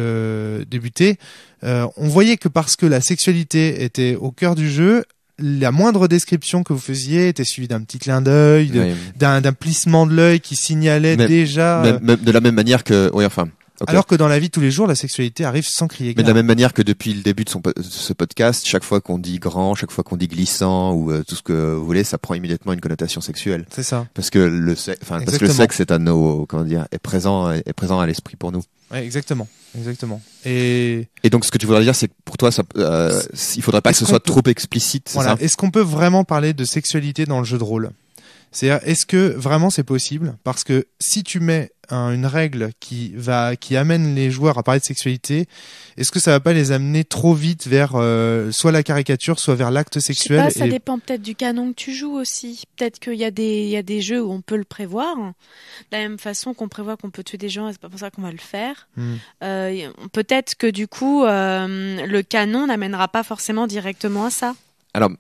débuter. On voyait que parce que la sexualité était au cœur du jeu, la moindre description que vous faisiez était suivie d'un petit clin d'œil, d'un plissement de l'œil qui signalait déjà. Même de la même manière que, Okay. Alors que dans la vie de tous les jours, la sexualité arrive sans crier gare. Mais de la même manière que depuis le début de ce podcast, chaque fois qu'on dit grand, chaque fois qu'on dit glissant ou tout ce que vous voulez, ça prend immédiatement une connotation sexuelle. C'est ça. Parce que le sexe est est présent à l'esprit pour nous. Ouais, exactement. Et donc ce que tu voudrais dire, c'est que pour toi, il faudrait pas que ce soit trop explicite. Voilà. Est-ce qu'on peut vraiment parler de sexualité dans le jeu de rôle ? C'est-à-dire, est-ce que vraiment c'est possible ? Parce que si tu mets une règle qui amène les joueurs à parler de sexualité, est-ce que ça va pas les amener trop vite vers soit la caricature, soit vers l'acte sexuel ? Je sais pas, ça dépend peut-être du canon que tu joues aussi. Peut-être qu'il y a des jeux où on peut le prévoir. De la même façon qu'on prévoit qu'on peut tuer des gens, et c'est pas pour ça qu'on va le faire. Peut-être que du coup, le canon n'amènera pas forcément directement à ça. Alors.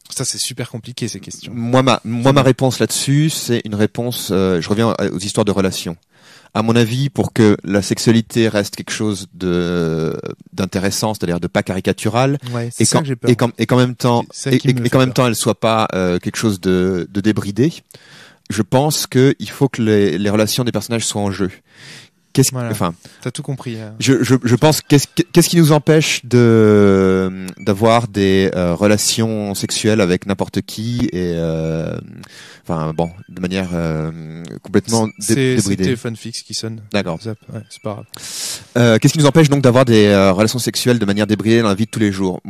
Ça, c'est super compliqué, ces questions. Moi, ma réponse là-dessus, c'est une réponse, je reviens aux histoires de relations. À mon avis, pour que la sexualité reste quelque chose d'intéressant, c'est-à-dire de pas caricatural, et qu'en même temps, elle soit pas quelque chose de débridé, je pense qu'il faut que les relations des personnages soient en jeu. T'as tout compris. Je pense qu'est-ce qui nous empêche d'avoir des relations sexuelles avec n'importe qui et de manière complètement débridée. C'est le téléphone fixe qui sonne. D'accord. Ouais, c'est pas grave. Qu'est-ce qui nous empêche donc d'avoir des relations sexuelles de manière débridée dans la vie de tous les jours ?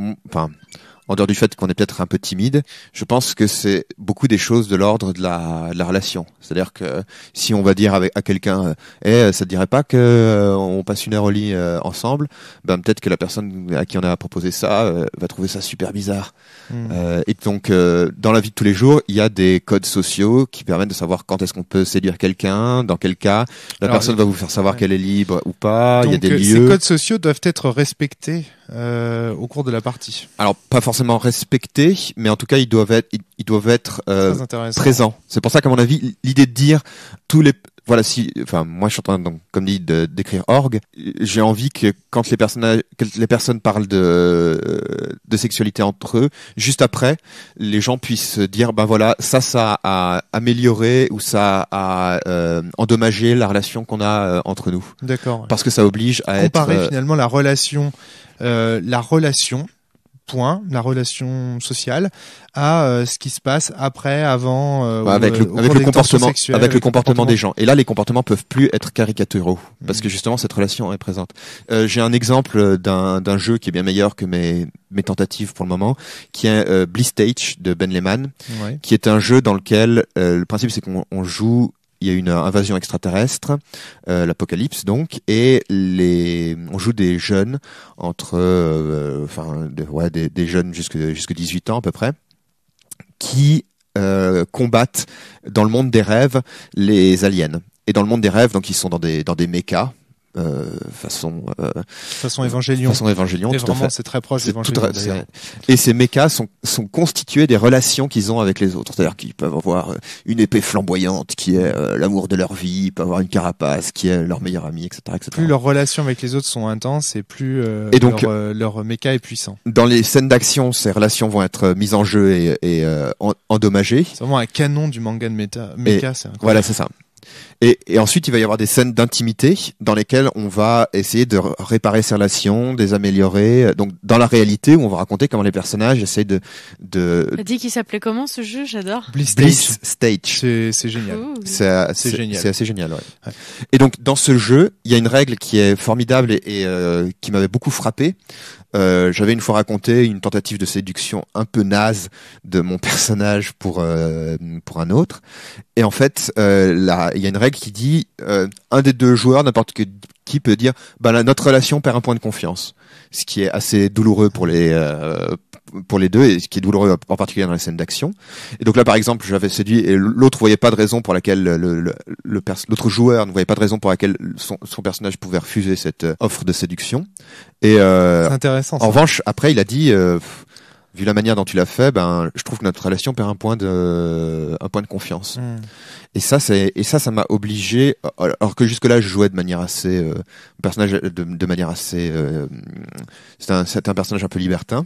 En dehors du fait qu'on est peut-être un peu timide, je pense que c'est beaucoup des choses de l'ordre de la relation. C'est-à-dire que si on va dire à quelqu'un ça te dirait pas que on passe une heure au lit ensemble, peut-être que la personne à qui on a proposé ça va trouver ça super bizarre. Et donc dans la vie de tous les jours, il y a des codes sociaux qui permettent de savoir quand est-ce qu'on peut séduire quelqu'un, dans quel cas la personne va vous faire savoir qu'elle est libre ou pas. Donc, il y a des lieux. Ces codes sociaux doivent être respectés au cours de la partie. Alors pas forcément respectés, mais en tout cas ils doivent être présents. C'est pour ça qu'à mon avis, l'idée de dire moi je suis en train comme dit d'écrire orgue, j'ai envie que quand les personnes parlent de sexualité entre eux, juste après, les gens puissent dire ça a amélioré ou ça a endommagé la relation qu'on a entre nous. D'accord. Parce que ça oblige à comparer finalement la relation point, la relation sociale, à ce qui se passe après, avant, avec le comportement, sexuelle, avec le comportement des gens. Et là, les comportements peuvent plus être caricaturaux parce que justement cette relation est présente. J'ai un exemple d'un jeu qui est bien meilleur que mes tentatives pour le moment, qui est Blistage de Ben Lehman, qui est un jeu dans lequel le principe c'est qu'on joue. Il y a une invasion extraterrestre, l'apocalypse donc, et on joue des jeunes entre, des jeunes jusque 18 ans à peu près, qui combattent dans le monde des rêves les aliens. Et dans le monde des rêves, donc ils sont dans des mechas. Façon Évangélion. Façon Évangélion, et tout vraiment, à fait. c'est très proche d'Évangélion. Et ces mechas sont constitués des relations qu'ils ont avec les autres. C'est-à-dire qu'ils peuvent avoir une épée flamboyante qui est l'amour de leur vie, ils peuvent avoir une carapace qui est leur meilleur ami, etc., etc. Plus leurs relations avec les autres sont intenses et plus leur mecha est puissant. Dans les scènes d'action, ces relations vont être mises en jeu et endommagées. C'est vraiment un canon du manga de mecha, c'est incroyable. Voilà, c'est ça. Et ensuite, il va y avoir des scènes d'intimité dans lesquelles on va essayer de réparer ces relations, de les améliorer. Donc, dans la réalité, où on va raconter comment les personnages essayent de... T'as dit qu'il s'appelait comment ce jeu? J'adore. Bliss Stage. C'est génial. C'est génial. C'est assez génial, ouais. Et donc, dans ce jeu, il y a une règle qui est formidable et qui m'avait beaucoup frappé. J'avais une fois raconté une tentative de séduction un peu naze de mon personnage pour un autre. Et en fait, il y a une règle qui dit un des deux joueurs, n'importe qui peut dire notre relation perd un point de confiance, ce qui est assez douloureux pour les deux et ce qui est douloureux en particulier dans les scènes d'action. Et donc là, par exemple, j'avais séduit et l'autre voyait pas de raison pour laquelle l'autre joueur ne voyait pas de raison pour laquelle son personnage pouvait refuser cette offre de séduction. Et c'est intéressant. En revanche, après, il a dit vu la manière dont tu l'as fait, je trouve que notre relation perd un point de confiance. Et ça m'a obligé, alors que jusque-là, je jouais de manière assez, personnage de manière assez, c'était un personnage un peu libertin.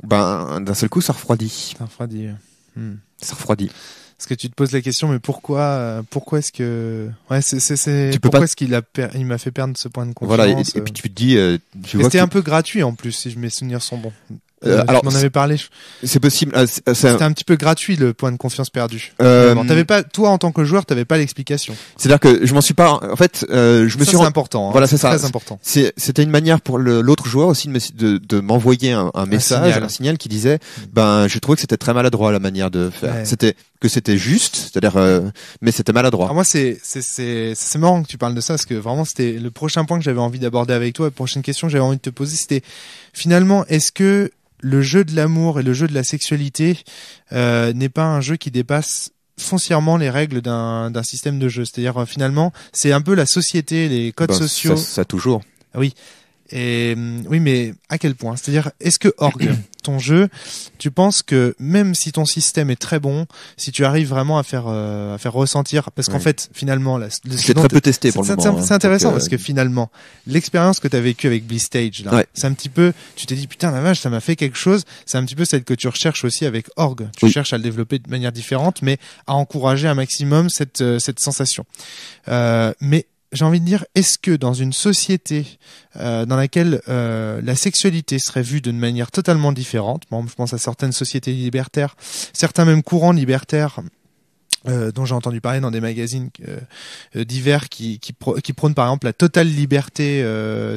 D'un seul coup, ça refroidit. Ça refroidit. Parce que tu te poses la question, mais pourquoi est-ce que, est-ce il m'a fait perdre ce point de confiance? Voilà, et puis tu te dis, c'était un peu gratuit en plus, si mes souvenirs sont bons. Alors, tu m'en avais parlé. C'est possible. C'était un petit peu gratuit le point de confiance perdu. T'avais pas, toi en tant que joueur, t'avais pas l'explication. C'est-à-dire que je m'en suis pas. En fait, c'est important. Voilà, c'est ça. Très important. C'était une manière pour l'autre joueur aussi de m'envoyer un message, un signal qui disait, je trouvais que c'était très maladroit la manière de faire. Ouais. C'était juste, c'est-à-dire, mais c'était maladroit. Alors moi, c'est marrant que tu parles de ça, parce que vraiment, c'était le prochain point que j'avais envie d'aborder avec toi. La prochaine question que j'avais envie de te poser, c'était finalement, est-ce que le jeu de l'amour et le jeu de la sexualité n'est pas un jeu qui dépasse foncièrement les règles d'un système de jeu? C'est-à-dire, finalement, c'est un peu la société, les codes sociaux. Ça toujours. Oui. Et oui, mais à quel point? C'est-à-dire, est-ce que Org, ton jeu, tu penses que même si ton système est très bon, si tu arrives vraiment à faire ressentir, parce qu'en fait, finalement, c'est très peu testé pour le moment. C'est intéressant parce que finalement, l'expérience que tu as vécue avec Blistage, là, c'est un petit peu, tu t'es dit putain la vache, ça m'a fait quelque chose. C'est un petit peu celle que tu recherches aussi avec Org. Tu cherches à le développer de manière différente, mais à encourager un maximum cette sensation. Mais j'ai envie de dire, est-ce que dans une société dans laquelle la sexualité serait vue d'une manière totalement différente, bon, je pense à certaines sociétés libertaires, certains même courants libertaires dont j'ai entendu parler dans des magazines divers qui prônent par exemple la totale liberté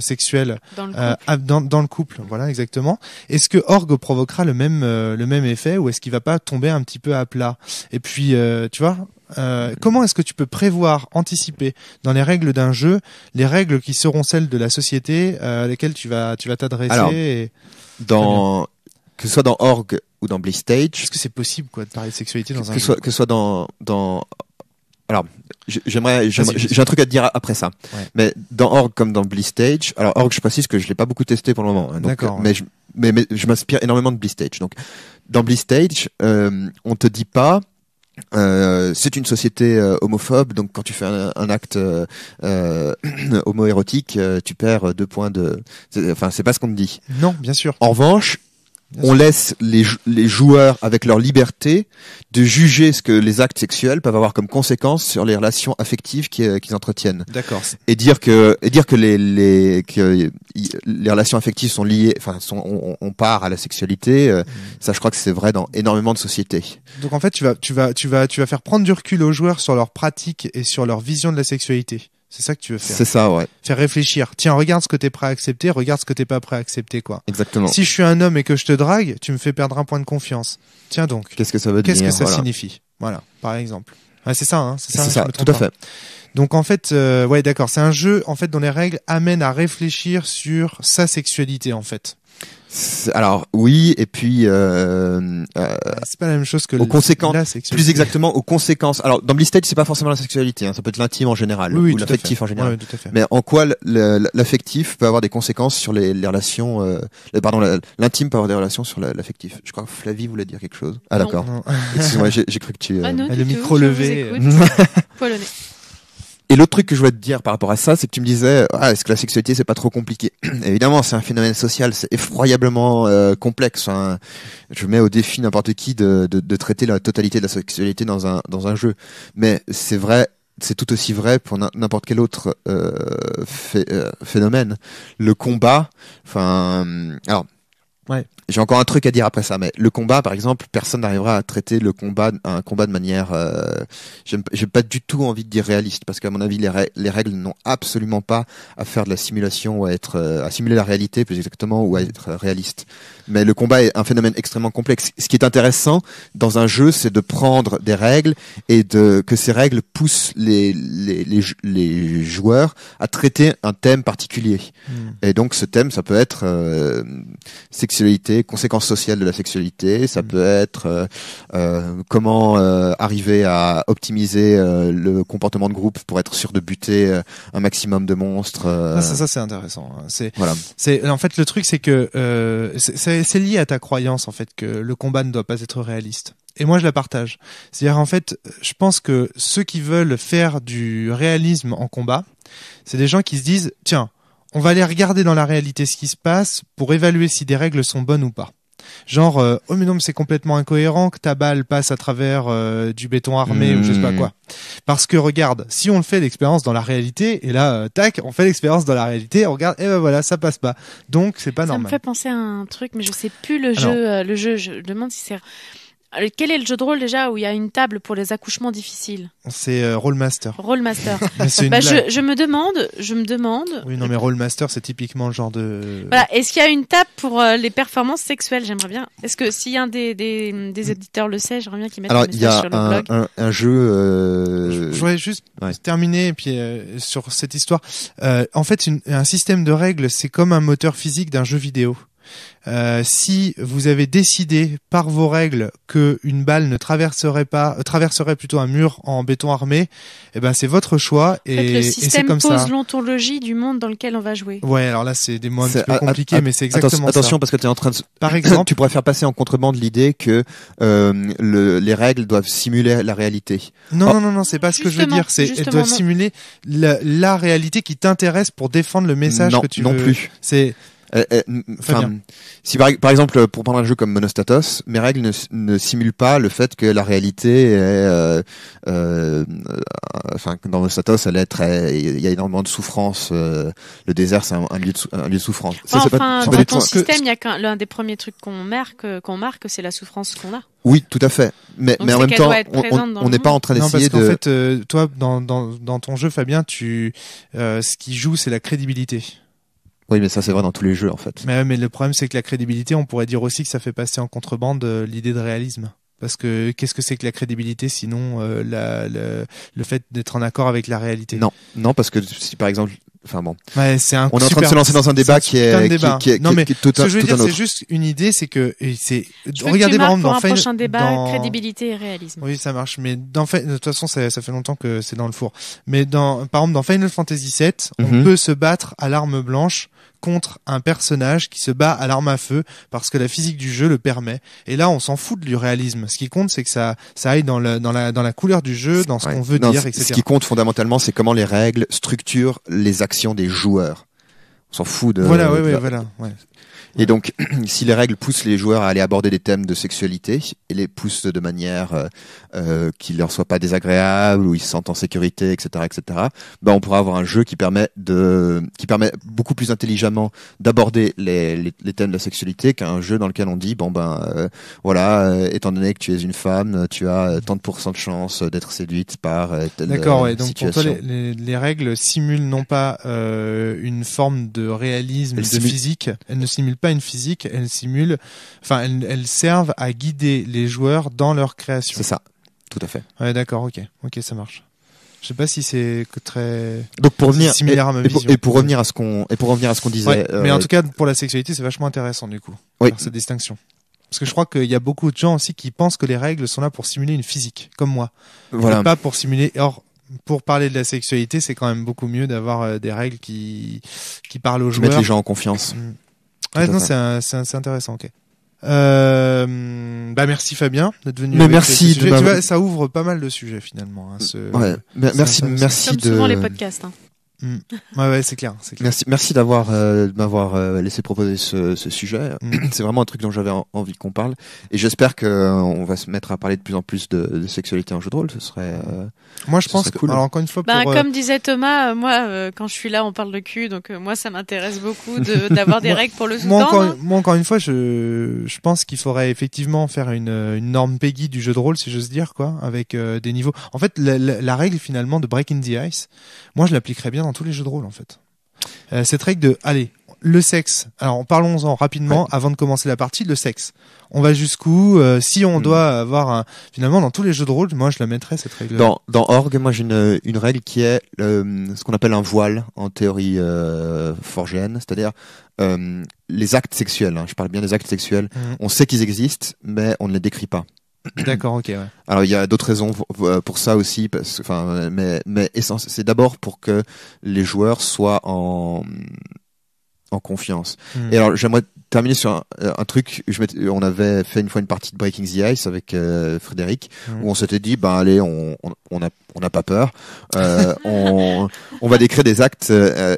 sexuelle dans le couple, voilà exactement. Est-ce que Org provoquera le même effet ou est-ce qu'il va pas tomber un petit peu à plat? Et puis tu vois, comment est-ce que tu peux prévoir, anticiper dans les règles d'un jeu, les règles qui seront celles de la société à laquelle tu vas t'adresser? Alors, que ce soit dans Org ou dans Blistage, est-ce que c'est possible de parler de sexualité dans un jeu? Que ce soit dans alors j'ai un truc à te dire après ça. Ouais. Mais dans Org comme dans Blistage, alors Org je précise que je l'ai pas beaucoup testé pour le moment. Hein, donc, d'accord. Mais je m'inspire énormément de Blistage. Donc dans Blistage, on te dit pas c'est une société homophobe, donc quand tu fais un acte homoérotique, tu perds 2 points de. Enfin, c'est pas ce qu'on te dit. Non, bien sûr. En revanche, on laisse les joueurs avec leur liberté de juger ce que les actes sexuels peuvent avoir comme conséquence sur les relations affectives qu'ils entretiennent. D'accord. Et dire que les relations affectives sont liées, enfin on part à la sexualité, ça je crois que c'est vrai dans énormément de sociétés. Donc en fait tu vas faire prendre du recul aux joueurs sur leurs pratiques et sur leur vision de la sexualité. C'est ça que tu veux faire. C'est ça, ouais. Faire réfléchir. Tiens, regarde ce que t'es prêt à accepter, regarde ce que t'es pas prêt à accepter, quoi. Exactement. Si je suis un homme et que je te drague, tu me fais perdre un point de confiance. Tiens donc. Qu'est-ce que ça veut dire? Qu'est-ce que ça signifie? Voilà, par exemple. Ouais, c'est ça, c'est ça, tout à fait. Donc en fait, ouais, d'accord, c'est un jeu en fait dont les règles amènent à réfléchir sur sa sexualité en fait. Alors oui, et puis c'est pas la même chose que aux conséquences. Plus exactement aux conséquences. Alors dans Bliss Stage, c'est pas forcément la sexualité, hein, ça peut être l'intime en général ou l'affectif en général. Ouais, tout à fait. Mais en quoi l'affectif peut avoir des conséquences sur les relations l'intime peut avoir des relations sur l'affectif. Je crois que Flavie voulait dire quelque chose. Ah d'accord. Excuse-moi, j'ai cru que tu le micro levé. Poilonné. Et l'autre truc que je voulais te dire par rapport à ça, c'est que tu me disais, est-ce que la sexualité c'est pas trop compliqué? Évidemment, c'est un phénomène social, c'est effroyablement complexe. Hein. Je mets au défi n'importe qui de traiter la totalité de la sexualité dans un jeu. Mais c'est vrai, c'est tout aussi vrai pour n'importe quel autre phénomène. Le combat, alors. Ouais. J'ai encore un truc à dire après ça, mais le combat, par exemple, personne n'arrivera à traiter un combat de manière. J'ai pas du tout envie de dire réaliste, parce qu'à mon avis, les règles n'ont absolument pas à faire de la simulation ou à simuler la réalité, plus exactement, ou à être réaliste. Mais le combat est un phénomène extrêmement complexe. Ce qui est intéressant dans un jeu, c'est de prendre des règles et que ces règles poussent les joueurs à traiter un thème particulier. Et donc, ce thème, ça peut être sexualité, conséquences sociales de la sexualité, ça peut être comment arriver à optimiser le comportement de groupe pour être sûr de buter un maximum de monstres. Ça c'est intéressant. Voilà. En fait le truc c'est que c'est lié à ta croyance en fait que le combat ne doit pas être réaliste. Et moi je la partage. C'est-à-dire en fait, je pense que ceux qui veulent faire du réalisme en combat, c'est des gens qui se disent tiens, on va aller regarder dans la réalité ce qui se passe pour évaluer si des règles sont bonnes ou pas. Genre, oh mais non, mais c'est complètement incohérent que ta balle passe à travers du béton armé ou je sais pas quoi. Parce que regarde, si on le fait l'expérience dans la réalité, et là, tac, on fait l'expérience dans la réalité, on regarde, et ben voilà, ça passe pas. Donc c'est pas normal. Ça me fait penser à un truc, mais je sais plus le jeu. Je demande si c'est... Quel est le jeu de rôle déjà où il y a une table pour les accouchements difficiles? C'est Rollmaster. Rollmaster. Je me demande. Oui, non, mais Rollmaster, c'est typiquement le genre de. Voilà. Est-ce qu'il y a une table pour les performances sexuelles? J'aimerais bien. Est-ce que si un des éditeurs le sait, j'aimerais bien qu'il mette un message sur le blog. Alors, il y a un jeu. Je voudrais juste terminer et puis sur cette histoire. En fait, un système de règles, c'est comme un moteur physique d'un jeu vidéo. Si vous avez décidé par vos règles que une balle ne traverserait plutôt un mur en béton armé, eh ben c'est votre choix et, en fait, le système comme pose ça. L'ontologie du monde dans lequel on va jouer. Ouais, alors là c'est des mots un petit peu compliqués, mais c'est exactement ça. Attention parce que tu es en train de. Par exemple, tu pourrais faire passer en contrebande l'idée que les règles doivent simuler la réalité. Non, c'est pas ce que je veux dire. Elles doivent simuler la réalité qui t'intéresse pour défendre le message que tu veux. Non plus. C'est si par exemple pour prendre un jeu comme Monostatos, mes règles ne simulent pas le fait que la réalité est dans Monostatos il y a énormément de souffrance, le désert c'est un lieu de souffrance. Dans ton système il y a l'un des premiers trucs qu'on marque c'est la souffrance qu'on a. Oui, tout à fait. Mais en même temps, on n'est pas en train d'essayer de. Non, parce qu'en fait, toi, dans ton jeu, Fabien, ce qui joue, c'est la crédibilité. Oui, mais ça c'est vrai dans tous les jeux en fait. Mais le problème c'est que la crédibilité, on pourrait dire aussi que ça fait passer en contrebande l'idée de réalisme. Parce que qu'est-ce que c'est que la crédibilité sinon le fait d'être en accord avec la réalité? Non, parce que si par exemple, ouais, c'est on est en train de se lancer dans un débat qui est non mais tout ce que je veux dire c'est juste une idée, c'est que regardez par exemple dans un prochain débat crédibilité et réalisme. Oui, ça marche, mais de toute façon ça fait longtemps que c'est dans le four. Mais par exemple dans Final Fantasy VII, on peut se battre à l'arme blanche contre un personnage qui se bat à l'arme à feu parce que la physique du jeu le permet. Et là, on s'en fout du réalisme. Ce qui compte, c'est que ça aille dans la couleur du jeu, dans ce qu'on veut dire, etc. Ce qui compte fondamentalement, c'est comment les règles structurent les actions des joueurs. On s'en fout de. Voilà, ouais. Et donc, si les règles poussent les joueurs à aller aborder des thèmes de sexualité et les poussent de manière qui leur soit pas désagréable, où ils se sentent en sécurité, etc., ben on pourra avoir un jeu qui permet beaucoup plus intelligemment d'aborder les thèmes de la sexualité qu'un jeu dans lequel on dit étant donné que tu es une femme, tu as tant de % de chance d'être séduite par telle D'accord, ouais. Donc situation. pour toi, les règles simulent non pas une forme de réalisme physique. Elles ne simulent pas une physique, elles servent à guider les joueurs dans leur création. C'est ça, tout à fait. Ouais, d'accord, ok, ça marche. Je sais pas si c'est très donc pour revenir similaire à ma vision. Et pour revenir à ce qu'on disait. Ouais, mais en tout cas pour la sexualité, c'est vachement intéressant du coup. Oui. Cette distinction. Parce que je crois qu'il y a beaucoup de gens aussi qui pensent que les règles sont là pour simuler une physique, comme moi. Voilà. Et pas pour simuler. Or, pour parler de la sexualité, c'est quand même beaucoup mieux d'avoir des règles qui parlent aux joueurs. Mettre les gens en confiance. Ouais, non, c'est intéressant, ok. Merci Fabien d'être venu. Mais merci. Tu vois, ça ouvre pas mal de sujets finalement. Merci comme souvent les podcasts. Ouais, c'est clair. Merci de m'avoir laissé proposer ce sujet. C'est vraiment un truc dont j'avais envie qu'on parle. Et j'espère qu'on va se mettre à parler de plus en plus de sexualité en jeu de rôle. Ce serait. Moi, je pense que, cool. alors encore une fois, comme disait Thomas, moi, quand je suis là, on parle de cul, donc moi, ça m'intéresse beaucoup d'avoir des règles pour le sous-tendre. Moi, encore une fois, je pense qu'il faudrait effectivement faire une norme PEGI du jeu de rôle, si j'ose dire, quoi, avec des niveaux. En fait, la règle finalement de Breaking the Ice, moi, je l'appliquerais bien dans tous les jeux de rôle, en fait. Cette règle le sexe. Alors, parlons-en rapidement avant de commencer la partie. Le sexe. On va jusqu'où si on doit avoir finalement dans tous les jeux de rôle, moi je la mettrais cette règle. Dans Org, moi j'ai une règle qui est ce qu'on appelle un voile en théorie forgéenne, c'est-à-dire les actes sexuels. Je parle bien des actes sexuels. On sait qu'ils existent, mais on ne les décrit pas. D'accord, ok, ouais. Alors il y a d'autres raisons pour ça aussi, mais c'est d'abord pour que les joueurs soient en confiance. Et alors j'aimerais terminer sur un truc. On avait fait une fois une partie de Breaking the Ice avec Frédéric, où on s'était dit allez, on n'a pas peur, on va décrire des actes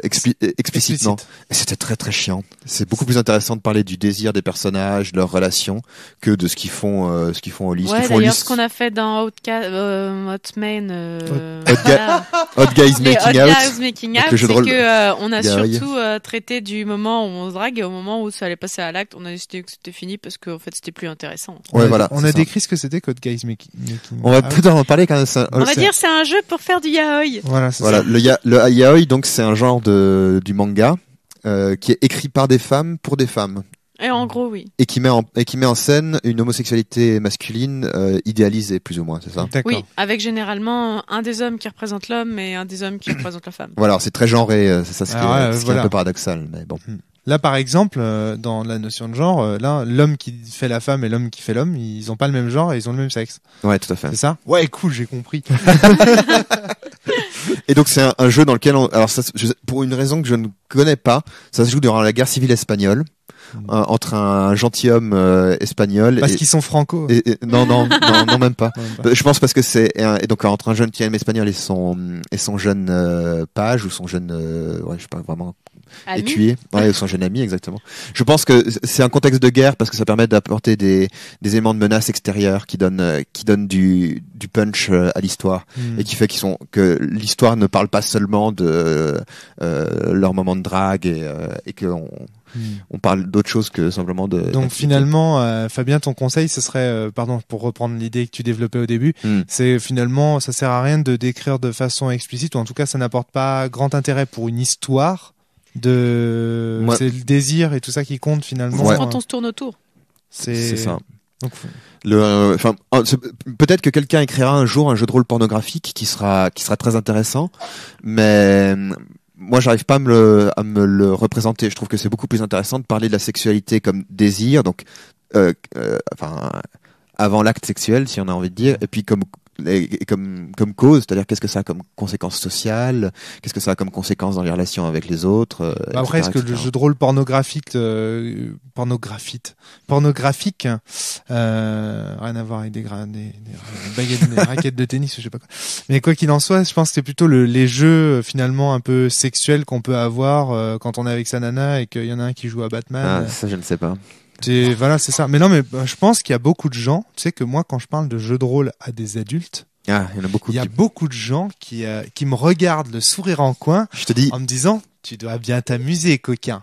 explicitement. Et c'était très très chiant. C'est beaucoup plus intéressant de parler du désir des personnages, de leurs relations, que de ce qu'ils font au lit. Ouais, d'ailleurs, ce qu'on a fait dans Hot Guys Making Out, c'est que on a surtout traité du moment où on se drague et au moment où ça allait passer à l'acte, on a décidé que c'était fini parce qu'en fait c'était plus intéressant. Ouais, voilà. On a décrit ce que c'était Hot Guys Making Out. On va peut-être en parler quand même. On va dire c'est un jeu pour faire du yaoi. Voilà. Le yaoi, donc c'est un genre du manga qui est écrit par des femmes pour des femmes. Et en gros, oui. Et qui met en scène une homosexualité masculine idéalisée, plus ou moins, c'est ça? Oui, avec généralement un des hommes qui représente l'homme et un des hommes qui représente la femme. Voilà, c'est très genré, c'est ça ce qui est un peu paradoxal, mais bon. Là, par exemple, dans la notion de genre, là, l'homme qui fait la femme et l'homme qui fait l'homme, ils ont pas le même genre et ils ont le même sexe. Ouais, tout à fait. C'est ça? Ouais, cool, j'ai compris. Et donc c'est un jeu dans lequel pour une raison que je ne connais pas, ça se joue durant la guerre civile espagnole. Entre un gentilhomme espagnol parce qu'ils sont franco. Non, même pas. Je pense parce que et donc entre un gentilhomme espagnol et son jeune page ou son jeune je sais pas vraiment écuyer, ou son jeune ami, exactement. Je pense que c'est un contexte de guerre parce que ça permet d'apporter des éléments de menace extérieure qui donnent du punch à l'histoire et qui fait que l'histoire ne parle pas seulement de leur moment de drague et que on parle d'autre chose que simplement de. Donc finalement, Fabien, ton conseil, ce serait, pour reprendre l'idée que tu développais au début, c'est finalement, ça sert à rien de décrire de façon explicite, ou en tout cas, ça n'apporte pas grand intérêt pour une histoire. C'est le désir et tout ça qui compte finalement. C'est quand on se tourne autour. C'est ça. Donc, peut-être que quelqu'un écrira un jour un jeu de rôle pornographique qui sera très intéressant, mais moi, j'arrive pas à me le représenter. Je trouve que c'est beaucoup plus intéressant de parler de la sexualité comme désir, donc avant l'acte sexuel, si on a envie de dire, et puis comme et comme cause, c'est-à-dire qu'est-ce que ça a comme conséquence sociale, qu'est-ce que ça a comme conséquence dans les relations avec les autres. Après, est-ce que le jeu de rôle pornographique, rien à voir avec des baguettes, des raquettes de tennis, je sais pas quoi. Mais quoi qu'il en soit, je pense que c'est plutôt les jeux finalement un peu sexuels qu'on peut avoir quand on est avec sa nana et qu'il y en a un qui joue à Batman. Ah, ça je ne sais pas. Voilà, c'est ça. Mais non, mais je pense qu'il y a beaucoup de gens, tu sais que moi, quand je parle de jeux de rôle à des adultes, il y en a beaucoup. Il y a beaucoup de gens qui me regardent le sourire en coin, je te dis, en me disant, tu dois bien t'amuser, coquin.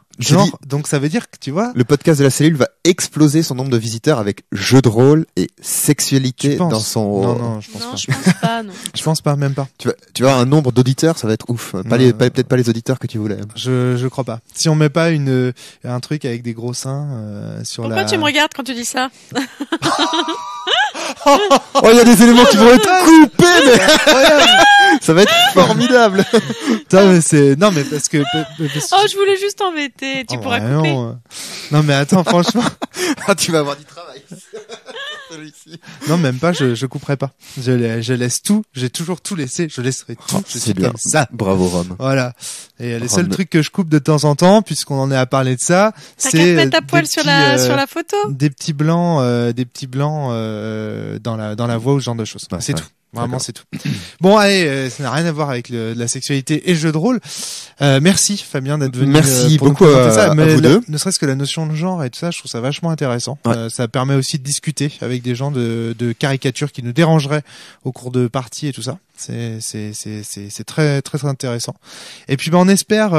Donc ça veut dire que tu vois. Le podcast de la cellule va exploser son nombre de visiteurs avec jeux de rôle et sexualité dans son. Non, je pense non, pas. je pense pas, non. Je pense pas, même pas. Tu vas avoir un nombre d'auditeurs, ça va être ouf. Peut-être pas les auditeurs que tu voulais. Je crois pas. Si on met pas un truc avec des gros seins sur Pourquoi tu me regardes quand tu dis ça? Oh, il y a des éléments qui vont être coupés, mais ça va être formidable. Non, mais parce que. Oh, je voulais juste t'embêter. Tu pourras couper. Non, mais attends, franchement. Tu vas avoir du travail. Non, même pas, je couperai pas. Je laisse tout, j'ai toujours tout laissé, je laisserai tout. C'est bien. Comme ça. Bravo, Rome. Voilà. Et les seuls trucs que je coupe de temps en temps, puisqu'on en est à parler de ça, c'est. T'as qu'à te mettre à poil sur la photo. Des petits blancs, dans la voix ou ce genre de choses. C'est tout. Vraiment, c'est tout. Bon, allez, ça n'a rien à voir avec la sexualité et le jeu de rôle. Merci Fabien d'être venu. Merci pour beaucoup nous présenter ça. à vous deux. Ne serait-ce que la notion de genre et tout ça, je trouve ça vachement intéressant. Ouais. Ça permet aussi de discuter avec des gens de caricatures qui nous dérangeraient au cours de parties et tout ça. C'est très très très intéressant. Et puis on espère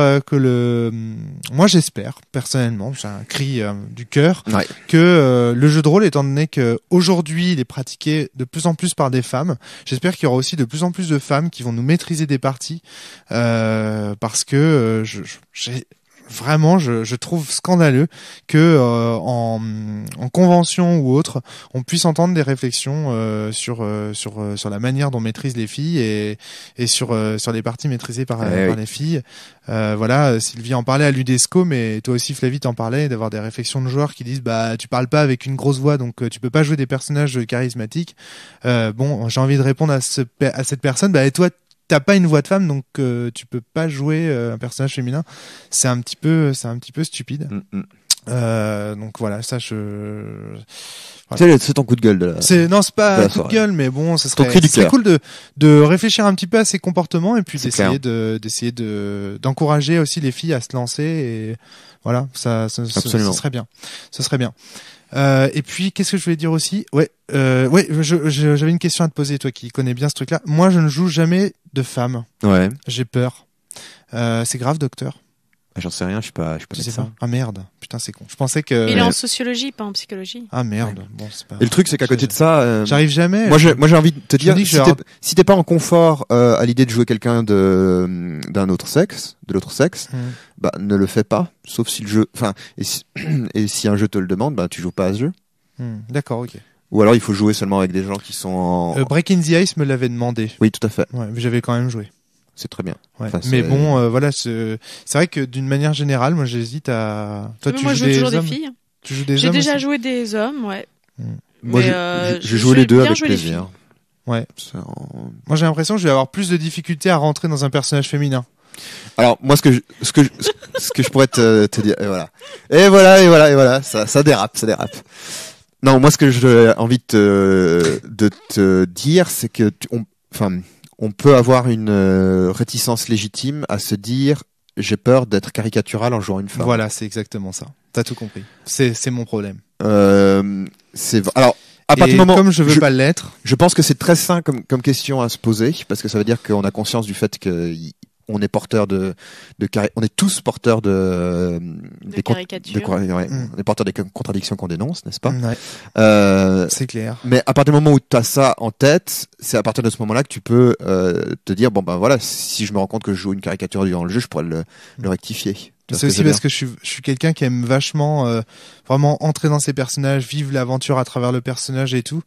moi j'espère personnellement, j'ai un cri du cœur, que le jeu de rôle, étant donné que aujourd'hui il est pratiqué de plus en plus par des femmes, j'espère qu'il y aura aussi de plus en plus de femmes qui vont nous maîtriser des parties, parce que vraiment, je trouve scandaleux que en convention ou autre, on puisse entendre des réflexions sur la manière dont maîtrisent les filles et sur les parties maîtrisées par les filles. Voilà, Sylvie en parlait à l'UDESCO, mais toi aussi Flavie t'en parlais, d'avoir des réflexions de joueurs qui disent tu parles pas avec une grosse voix, donc tu peux pas jouer des personnages charismatiques. Bon, j'ai envie de répondre à cette personne, et toi t'as pas une voix de femme, donc tu peux pas jouer un personnage féminin. C'est un petit peu stupide. Donc voilà, ça Voilà. C'est ton coup de gueule de la. C'est pas un coup de gueule, mais bon, ce serait cool de réfléchir un petit peu à ces comportements et puis d'essayer d'encourager aussi les filles à se lancer et voilà, ce serait bien. Ce serait bien. Et puis qu'est-ce que je voulais dire aussi? J'avais une question à te poser, toi qui connais bien ce truc-là. Moi, je ne joue jamais de femme. Ouais. J'ai peur. C'est grave, docteur? J'en sais rien, je suis pas médecin. Ah merde, putain, c'est con. Je pensais que. Il est en sociologie, pas en psychologie. Ah merde. Bon, c'est pas. Et le truc, c'est qu'à côté de ça, j'arrive jamais. Moi, j'ai envie de te dire, si t'es pas en confort à l'idée de jouer quelqu'un de l'autre sexe, ne le fais pas. Sauf si le jeu, et si un jeu te le demande, tu joues pas à ce jeu. D'accord, ok. Ou alors il faut jouer seulement avec des gens qui sont en. Breaking the Ice me l'avait demandé. Oui, tout à fait. Ouais, mais j'avais quand même joué. C'est très bien. Ouais. Mais bon, voilà, c'est vrai que d'une manière générale, moi j'hésite à. Toi, moi, je joue toujours des filles. Tu joues des hommes? J'ai déjà joué des hommes, ouais. Moi, j'ai joué les deux avec plaisir. Ouais. Moi, j'ai l'impression que je vais avoir plus de difficultés à rentrer dans un personnage féminin. Alors, moi, ce que je pourrais te dire, et voilà, ça dérape. Non, moi, ce que j'ai envie de te dire, c'est que on peut avoir une réticence légitime à se dire j'ai peur d'être caricatural en jouant une femme. Voilà, c'est exactement ça. T'as tout compris. C'est mon problème. Alors à partir du moment comme je veux pas l'être, je pense que c'est très sain comme question à se poser parce que ça veut dire qu'on a conscience du fait que on est porteur on est tous porteurs de caricatures. On est porteurs des contradictions qu'on dénonce, n'est-ce pas? C'est clair. Mais à partir du moment où tu as ça en tête, c'est à partir de ce moment-là que tu peux te dire voilà, si je me rends compte que je joue une caricature durant le jeu, je pourrais le rectifier. C'est aussi parce que je suis quelqu'un qui aime vachement vraiment entrer dans ses personnages, vivre l'aventure à travers le personnage et tout.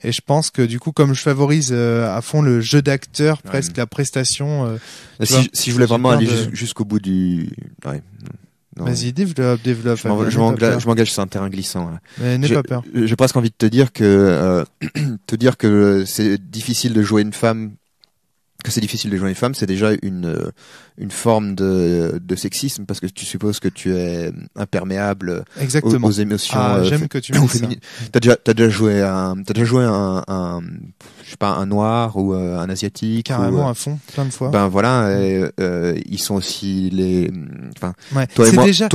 Et je pense que du coup, comme je favorise à fond le jeu d'acteur, presque la prestation. Si je voulais vraiment aller jusqu'au bout du. Non, Vas-y, développe. Je m'engage sur un terrain glissant. Là. Mais n'aie pas peur. J'ai presque envie de te dire que c'est difficile de jouer une femme. Que c'est difficile de jouer une femme, c'est déjà une forme de sexisme parce que tu supposes que tu es imperméable Exactement. aux émotions. J'aime que tu me dises ça. T'as déjà joué un je sais pas, un noir ou un asiatique. Carrément ou, à fond, plein de fois. Ben voilà, ils sont aussi Ouais. Toi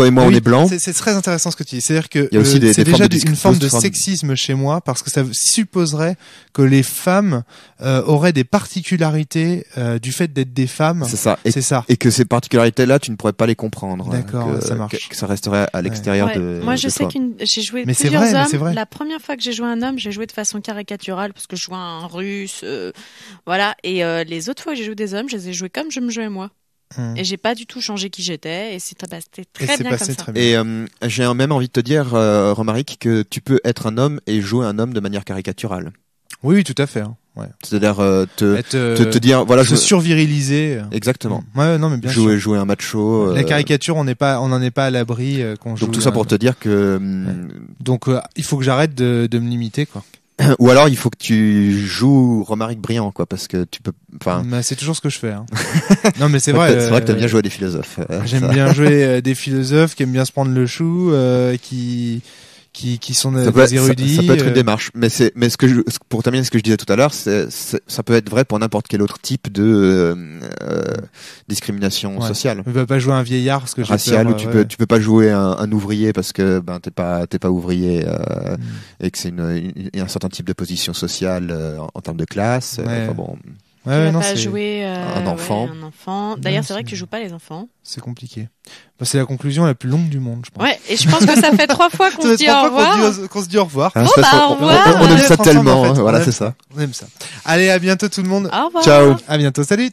et moi, on est blancs. C'est très intéressant ce que tu dis. C'est-à-dire que il y a aussi c'est déjà une forme de formes. sexisme chez moi parce que ça supposerait que les femmes auraient des particularités du fait d'être des femmes. C'est ça. C'est ça. Et que ces particularités-là, tu ne pourrais pas les comprendre. D'accord, ça marche. Que ça resterait à l'extérieur de. Moi, je sais toi. j'ai joué mais plusieurs hommes. C'est vrai. La première fois que j'ai joué un homme, j'ai joué de façon caricaturale parce que je jouais un russe, voilà. Et les autres fois que j'ai joué des hommes, je les ai joués comme je me jouais moi. Et j'ai pas du tout changé qui j'étais et c'était très bien comme ça. Très bien. Et j'ai même envie de te dire, Romaric, que tu peux être un homme et jouer un homme de manière caricaturale. Oui, tout à fait. Hein. Ouais. C'est-à-dire te dire voilà, je surviriliser. Exactement. Ouais, non mais bien sûr. Jouer un macho. La caricature, on n'en est pas à l'abri quand on joue. Donc tout ça pour te dire que. Donc il faut que j'arrête de me limiter quoi. Ou alors il faut que tu joues Romaric brillant quoi, parce que tu peux. Enfin. C'est toujours ce que je fais. Hein. Non mais c'est vrai. C'est vrai que t'aimes bien jouer des philosophes. J'aime bien jouer des philosophes qui aiment bien se prendre le chou, qui sont des érudits. Ça peut être une démarche, mais pour terminer ce que je disais tout à l'heure, ça peut être vrai pour n'importe quel autre type de discrimination sociale. Tu peux pas jouer un vieillard parce que racial, ou tu peux pas jouer un ouvrier parce que t'es pas ouvrier et que c'est un certain type de position sociale en termes de classe. Enfin, bon. Tu vas pas jouer un enfant. D'ailleurs, c'est vrai que tu joues pas les enfants. C'est compliqué. C'est la conclusion la plus longue du monde, je pense. Ouais, et je pense que ça fait 3 fois qu'on se dit au revoir. Qu'on se dit au revoir. Au revoir. On aime ça tellement, voilà, c'est ça. On aime ça. Allez, à bientôt tout le monde. Au revoir. Ciao. À bientôt, salut.